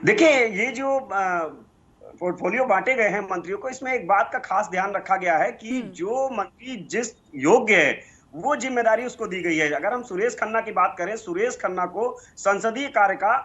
देखिए, ये जो पोर्टफोलियो बांटे गए हैं मंत्रियों को, इसमें एक बात का खास ध्यान रखा गया है कि जो मंत्री जिस योग्य है वो जिम्मेदारी उसको दी गई है। अगर हम सुरेश खन्ना की बात करें, सुरेश खन्ना को संसदीय कार्य का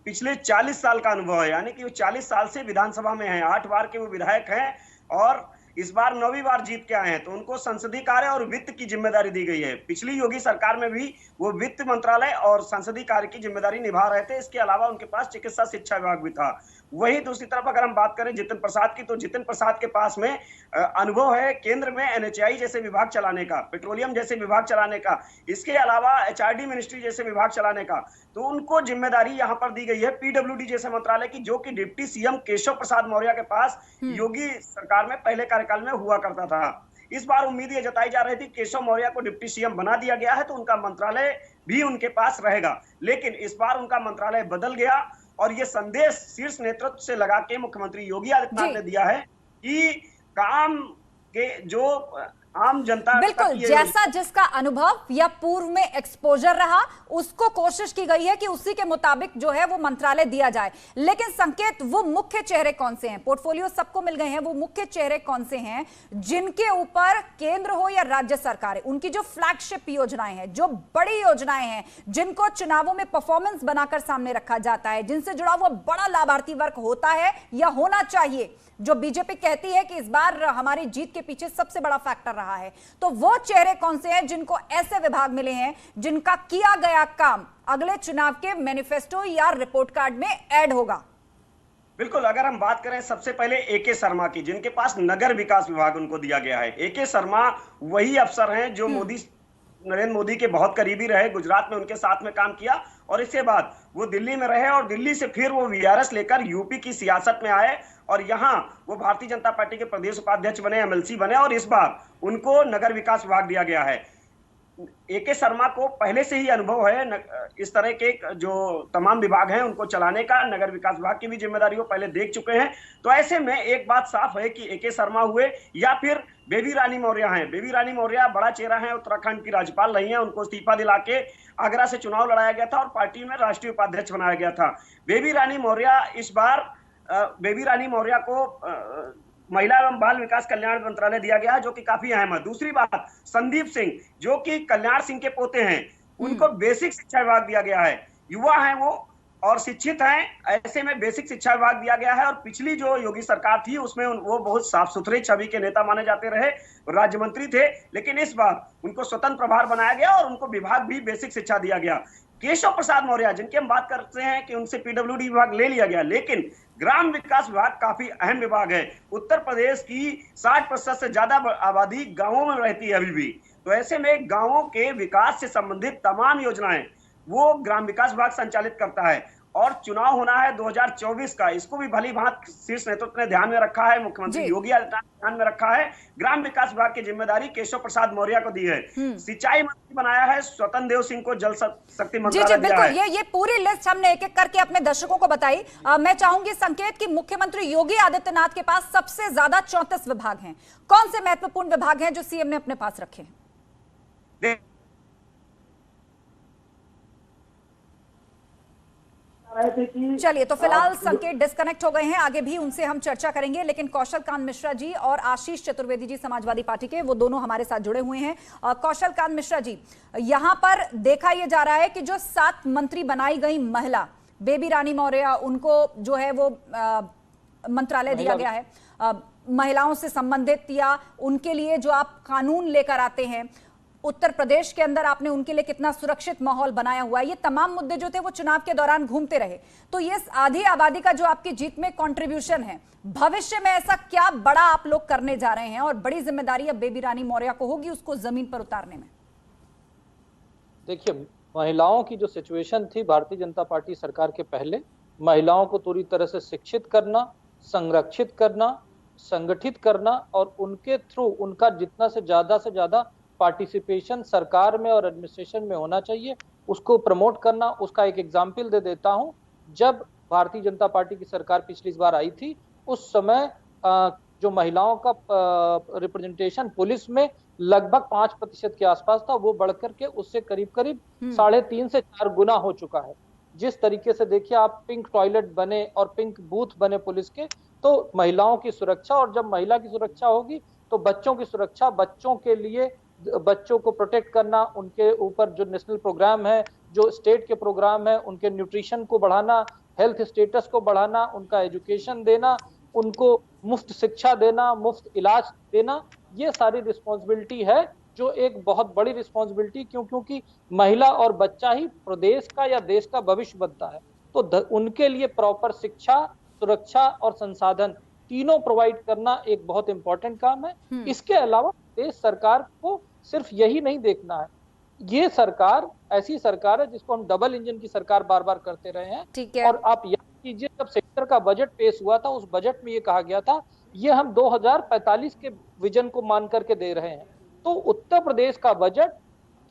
पिछले 40 साल का अनुभव है, यानी कि वो 40 साल से विधानसभा में हैं, 8 बार के वो विधायक हैं और इस बार 9वीं बार जीत के आए हैं, तो उनको संसदीय कार्य और वित्त की जिम्मेदारी दी गई है। पिछली योगी सरकार में भी वो वित्त मंत्रालय और संसदीय कार्य की जिम्मेदारी निभा रहे थे। इसके अलावा उनके पास चिकित्सा शिक्षा विभाग भी था। वही दूसरी तरफ अगर हम बात करें जितिन प्रसाद की, तो जितिन प्रसाद के पास में अनुभव है केंद्र में एनएचआई जैसे विभाग चलाने का, पेट्रोलियम जैसे विभाग चलाने का, इसके अलावा एचआरडी मिनिस्ट्री जैसे विभाग चलाने का, तो उनको जिम्मेदारी यहाँ पर दी गई है पीडब्ल्यूडी जैसे मंत्रालय की, जो कि डिप्टी सीएम केशव प्रसाद मौर्य के पास योगी सरकार में पहले कार्यकाल में हुआ करता था। इस बार उम्मीद ये जताई जा रही थी केशव मौर्य को डिप्टी सीएम बना दिया गया है तो उनका मंत्रालय भी उनके पास रहेगा, लेकिन इस बार उनका मंत्रालय बदल गया और ये संदेश शीर्ष नेतृत्व से लगा के मुख्यमंत्री योगी आदित्यनाथ ने दिया है कि काम के जो आम जनता, बिल्कुल जैसा जिसका अनुभव या पूर्व में एक्सपोजर रहा, उसको कोशिश की गई है कि उसी के मुताबिक जो है वो मंत्रालय दिया जाए। लेकिन संकेत, वो मुख्य चेहरे कौन से हैं? पोर्टफोलियो सबको मिल गए हैं, वो मुख्य चेहरे कौन से हैं जिनके ऊपर केंद्र हो या राज्य सरकार, उनकी जो फ्लैगशिप योजनाएं हैं, जो बड़ी योजनाएं हैं, जिनको चुनावों में परफॉर्मेंस बनाकर सामने रखा जाता है, जिनसे जुड़ा हुआ बड़ा लाभार्थी वर्ग होता है या होना चाहिए, जो बीजेपी कहती है कि इस बार हमारी जीत के पीछे सबसे बड़ा फैक्टर रहा है, तो वो चेहरे कौन से हैं जिनको ऐसे विभाग मिले हैं जिनका किया गया काम अगले चुनाव के मैनिफेस्टो या रिपोर्ट कार्ड में ऐड होगा? बिल्कुल, अगर हम बात करें सबसे पहले एके शर्मा की, जिनके पास नगर विकास विभाग उनको दिया गया है। एके शर्मा वही अफसर हैं जो नरेंद्र मोदी के बहुत करीबी रहे, गुजरात में उनके साथ में काम किया और इसके बाद वो दिल्ली में रहे और दिल्ली से फिर वो वीआरएस लेकर यूपी की सियासत में आए और यहाँ वो भारतीय जनता पार्टी के प्रदेश उपाध्यक्ष बने, एमएलसी बने और इस बार उनको नगर विकास विभाग दिया गया है। एके शर्मा को पहले से ही अनुभव है इस तरह के जो तमाम विभाग हैं उनको चलाने का, नगर विकास विभाग की भी जिम्मेदारी वो पहले देख चुके हैं। तो ऐसे में एक बात साफ है कि एके शर्मा हुए या फिर बेबी रानी मौर्य हैं। बेबी रानी मौर्य बड़ा चेहरा है, उत्तराखंड की राज्यपाल रही हैं, उनको इस्तीफा दिला के आगरा से चुनाव लड़ाया गया था और पार्टी में राष्ट्रीय उपाध्यक्ष बनाया गया था। बेबी रानी मौर्य इस बार बेबी रानी मौर्य को महिला एवं बाल विकास कल्याण मंत्रालय दिया गया जो कि काफी अहम है। दूसरी बात, संदीप सिंह जो कि कल्याण सिंह के पोते हैं, उनको बेसिक शिक्षा विभाग दिया गया है। युवा हैं वो और शिक्षित हैं, ऐसे में बेसिक शिक्षा विभाग दिया गया है। और पिछली जो योगी सरकार थी उसमें वो बहुत साफ सुथरे छवि के नेता माने जाते रहे, राज्य मंत्री थे, लेकिन इस बार उनको स्वतंत्र प्रभार बनाया गया और उनको विभाग भी बेसिक शिक्षा दिया गया। केशव प्रसाद मौर्य जिनकी हम बात करते हैं कि उनसे पीडब्ल्यूडी विभाग ले लिया गया, लेकिन ग्राम विकास विभाग काफी अहम विभाग है। उत्तर प्रदेश की 60% से ज्यादा आबादी गांवों में रहती है अभी भी, तो ऐसे में गांवों के विकास से संबंधित तमाम योजनाएं वो ग्राम विकास विभाग संचालित करता है। और चुनाव होना है 2024 का, इसको भी भली भांति शीर्ष नेतृत्व ने ध्यान में रखा है, मुख्यमंत्री योगी आदित्यनाथ ने ध्यान में रखा है। ग्राम विकास विभाग की जिम्मेदारी केशव प्रसाद मौर्य को दी है। सिंचाई मंत्री बनाया है स्वतंत्र देव सिंह को, जल शक्ति मंत्रालय दिया है। ये पूरी लिस्ट हमने एक एक करके अपने दर्शकों को बताई। मैं चाहूंगी संकेत कि मुख्यमंत्री योगी आदित्यनाथ के पास सबसे ज्यादा 34 विभाग हैं। कौन से महत्वपूर्ण विभाग हैं जो सीएम ने अपने पास रखे हैं? चलिए, तो फिलहाल संकेत डिस्कनेक्ट हो गए हैं, आगे भी उनसे हम चर्चा करेंगे, लेकिन कौशल कांत मिश्रा जी और आशीष चतुर्वेदी जी समाजवादी पार्टी के, वो दोनों हमारे साथ जुड़े हुए हैं। कौशल कांत मिश्रा जी, यहां पर देखा यह जा रहा है कि जो 7 मंत्री बनाई गई महिला बेबी रानी मौर्य, उनको जो है वो मंत्रालय दिया गया है, महिलाओं से संबंधित या उनके लिए जो आप कानून लेकर आते हैं, उत्तर प्रदेश के अंदर आपने उनके लिए कितना सुरक्षित माहौल बनाया हुआ है, ये तमाम मुद्दे जो थे वो चुनाव के दौरान घूमते रहे। तो ये आधी आबादी का जो आपकी जीत में कंट्रीब्यूशन है, भविष्य में ऐसा क्या बड़ा आप लोग करने जा रहे हैं और बड़ी जिम्मेदारी अब बेबी रानी मौर्य को होगी उसको जमीन पर उतारने में? देखिए, महिलाओं की जो सिचुएशन थी भारतीय जनता पार्टी सरकार के पहले, महिलाओं को पूरी तरह से शिक्षित करना, संरक्षित करना, संगठित करना और उनके थ्रू उनका जितना से ज्यादा पार्टिसिपेशन सरकार में और एडमिनिस्ट्रेशन में होना चाहिए, उसको प्रमोट करना। उसका एक एग्जाम्पल दे देता हूं। जब भारतीय जनता पार्टी की सरकार पिछली बार आई थी, उस समय जो महिलाओं का रिप्रेजेंटेशन पुलिस में लगभग 5% के आसपास था, वो बढ़कर के उससे करीब 3.5 से 4 गुना हो चुका है। जिस तरीके से देखिए आप, पिंक टॉयलेट बने और पिंक बूथ बने पुलिस के, तो महिलाओं की सुरक्षा, और जब महिला की सुरक्षा होगी तो बच्चों की सुरक्षा, बच्चों के लिए बच्चों को प्रोटेक्ट करना, उनके ऊपर जो नेशनल प्रोग्राम है, जो स्टेट के प्रोग्राम है, उनके न्यूट्रिशन को बढ़ाना, हेल्थ स्टेटस को बढ़ाना, उनका एजुकेशन देना, उनको मुफ्त शिक्षा देना, मुफ्त इलाज देना, ये सारी रिस्पॉन्सिबिलिटी है, जो एक बहुत बड़ी रिस्पॉन्सिबिलिटी, क्योंकि महिला और बच्चा ही प्रदेश का या देश का भविष्य बनता है। तो उनके लिए प्रॉपर शिक्षा, सुरक्षा और संसाधन तीनों प्रोवाइड करना एक बहुत इंपॉर्टेंट काम है। इसके अलावा देश सरकार को सिर्फ यही नहीं देखना है, ये सरकार ऐसी सरकार है जिसको हम डबल इंजन की सरकार बार बार करते रहे हैं। और आप याद कीजिए, जब सेक्टर का बजट पेश हुआ था, उस बजट में ये कहा गया था ये हम 2045 के विजन को मान करके दे रहे हैं। तो उत्तर प्रदेश का बजट,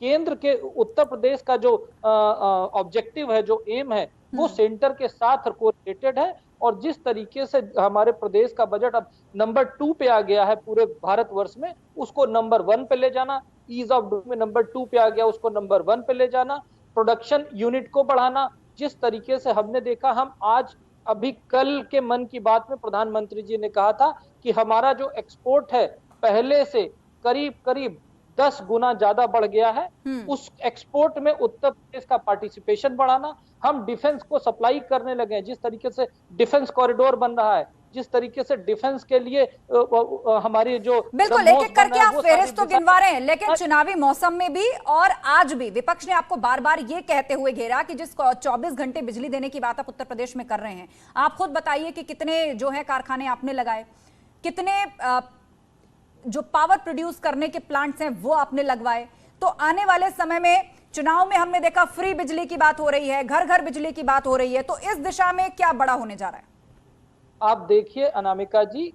केंद्र के उत्तर प्रदेश का जो ऑब्जेक्टिव है, जो एम है, वो सेंटर के साथ कोरिलेटेड है। और जिस तरीके से हमारे प्रदेश का बजट अब नंबर 2 पे आ गया है पूरे भारतवर्ष में, उसको नंबर 1 पे ले जाना, ईज ऑफ डूइंग में नंबर 2 पे आ गया, उसको नंबर 1 पे ले जाना, प्रोडक्शन यूनिट को बढ़ाना। जिस तरीके से हमने देखा, हम आज अभी कल के मन की बात में प्रधानमंत्री जी ने कहा था कि हमारा जो एक्सपोर्ट है पहले से करीब 10 गुना ज्यादा बढ़ गया है। उस एक्सपोर्ट में उत्तर प्रदेश का पार्टिसिपेशन बढ़ाना, हम डिफेंस को सप्लाई करने लगे हैं। जिस तरीके से डिफेंस कॉरिडोर बन रहा है, जिस तरीके से डिफेंस के लिए हमारी जो बिल्कुल एक एक करके आप फेहरिस्त तो गिनवा रहे हैं, लेकिन चुनावी मौसम में भी और आज भी विपक्ष ने आपको बार बार ये कहते हुए घेरा कि जिस 24 घंटे बिजली देने की बात आप उत्तर प्रदेश में कर रहे हैं, आप खुद बताइए कि कितने जो है कारखाने आपने लगाए, कितने जो पावर प्रोड्यूस करने के प्लांट्स हैं वो आपने लगवाए। तो आने वाले समय में चुनाव में हमने देखा फ्री बिजली की बात हो रही है, घर घर बिजली की बात हो रही है, तो इस दिशा में क्या बड़ा होने जा रहा है? आप देखिए अनामिका जी,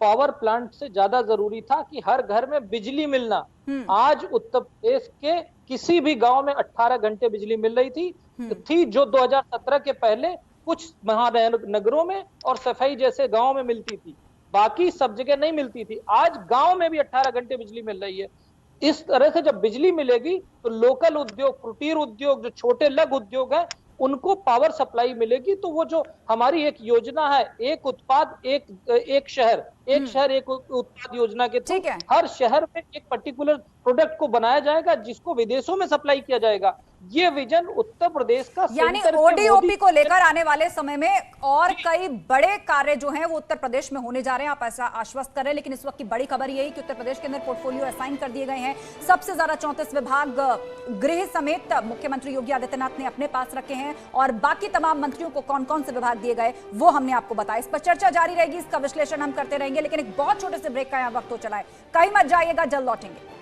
पावर प्लांट से ज्यादा जरूरी था कि हर घर में बिजली मिलना। आज उत्तर प्रदेश के किसी भी गांव में 18 घंटे बिजली मिल रही थी जो 2017 के पहले कुछ महानगरों में और सफाई जैसे गांव में मिलती थी, बाकी सब जगह नहीं मिलती थी। आज गांव में भी 18 घंटे बिजली मिल रही है। इस तरह से जब बिजली मिलेगी तो लोकल उद्योग, कुटीर उद्योग, जो छोटे लघु उद्योग हैं, उनको पावर सप्लाई मिलेगी। तो वो जो हमारी एक योजना है, एक उत्पाद एक शहर एक उत्पाद योजना के थ्रू हर शहर में एक पर्टिकुलर प्रोडक्ट को बनाया जाएगा जिसको विदेशों में सप्लाई किया जाएगा। ये विजन उत्तर प्रदेश का, यानी ओडीओपी को लेकर आने वाले समय में और कई बड़े कार्य जो हैं वो उत्तर प्रदेश में होने जा रहे हैं, आप ऐसा आश्वस्त कर रहे हैं। लेकिन इस वक्त की बड़ी खबर यही कि उत्तर प्रदेश के अंदर पोर्टफोलियो असाइन कर दिए गए हैं। सबसे ज्यादा 34 विभाग गृह समेत मुख्यमंत्री योगी आदित्यनाथ ने अपने पास रखे हैं, और बाकी तमाम मंत्रियों को कौन कौन से विभाग दिए गए वो हमने आपको बताया। इस पर चर्चा जारी रहेगी, इसका विश्लेषण हम करते रहेंगे, लेकिन एक बहुत छोटे से ब्रेक का यहाँ वक्त हो चला है। कहीं मत जाइएगा, जल्द लौटेंगे।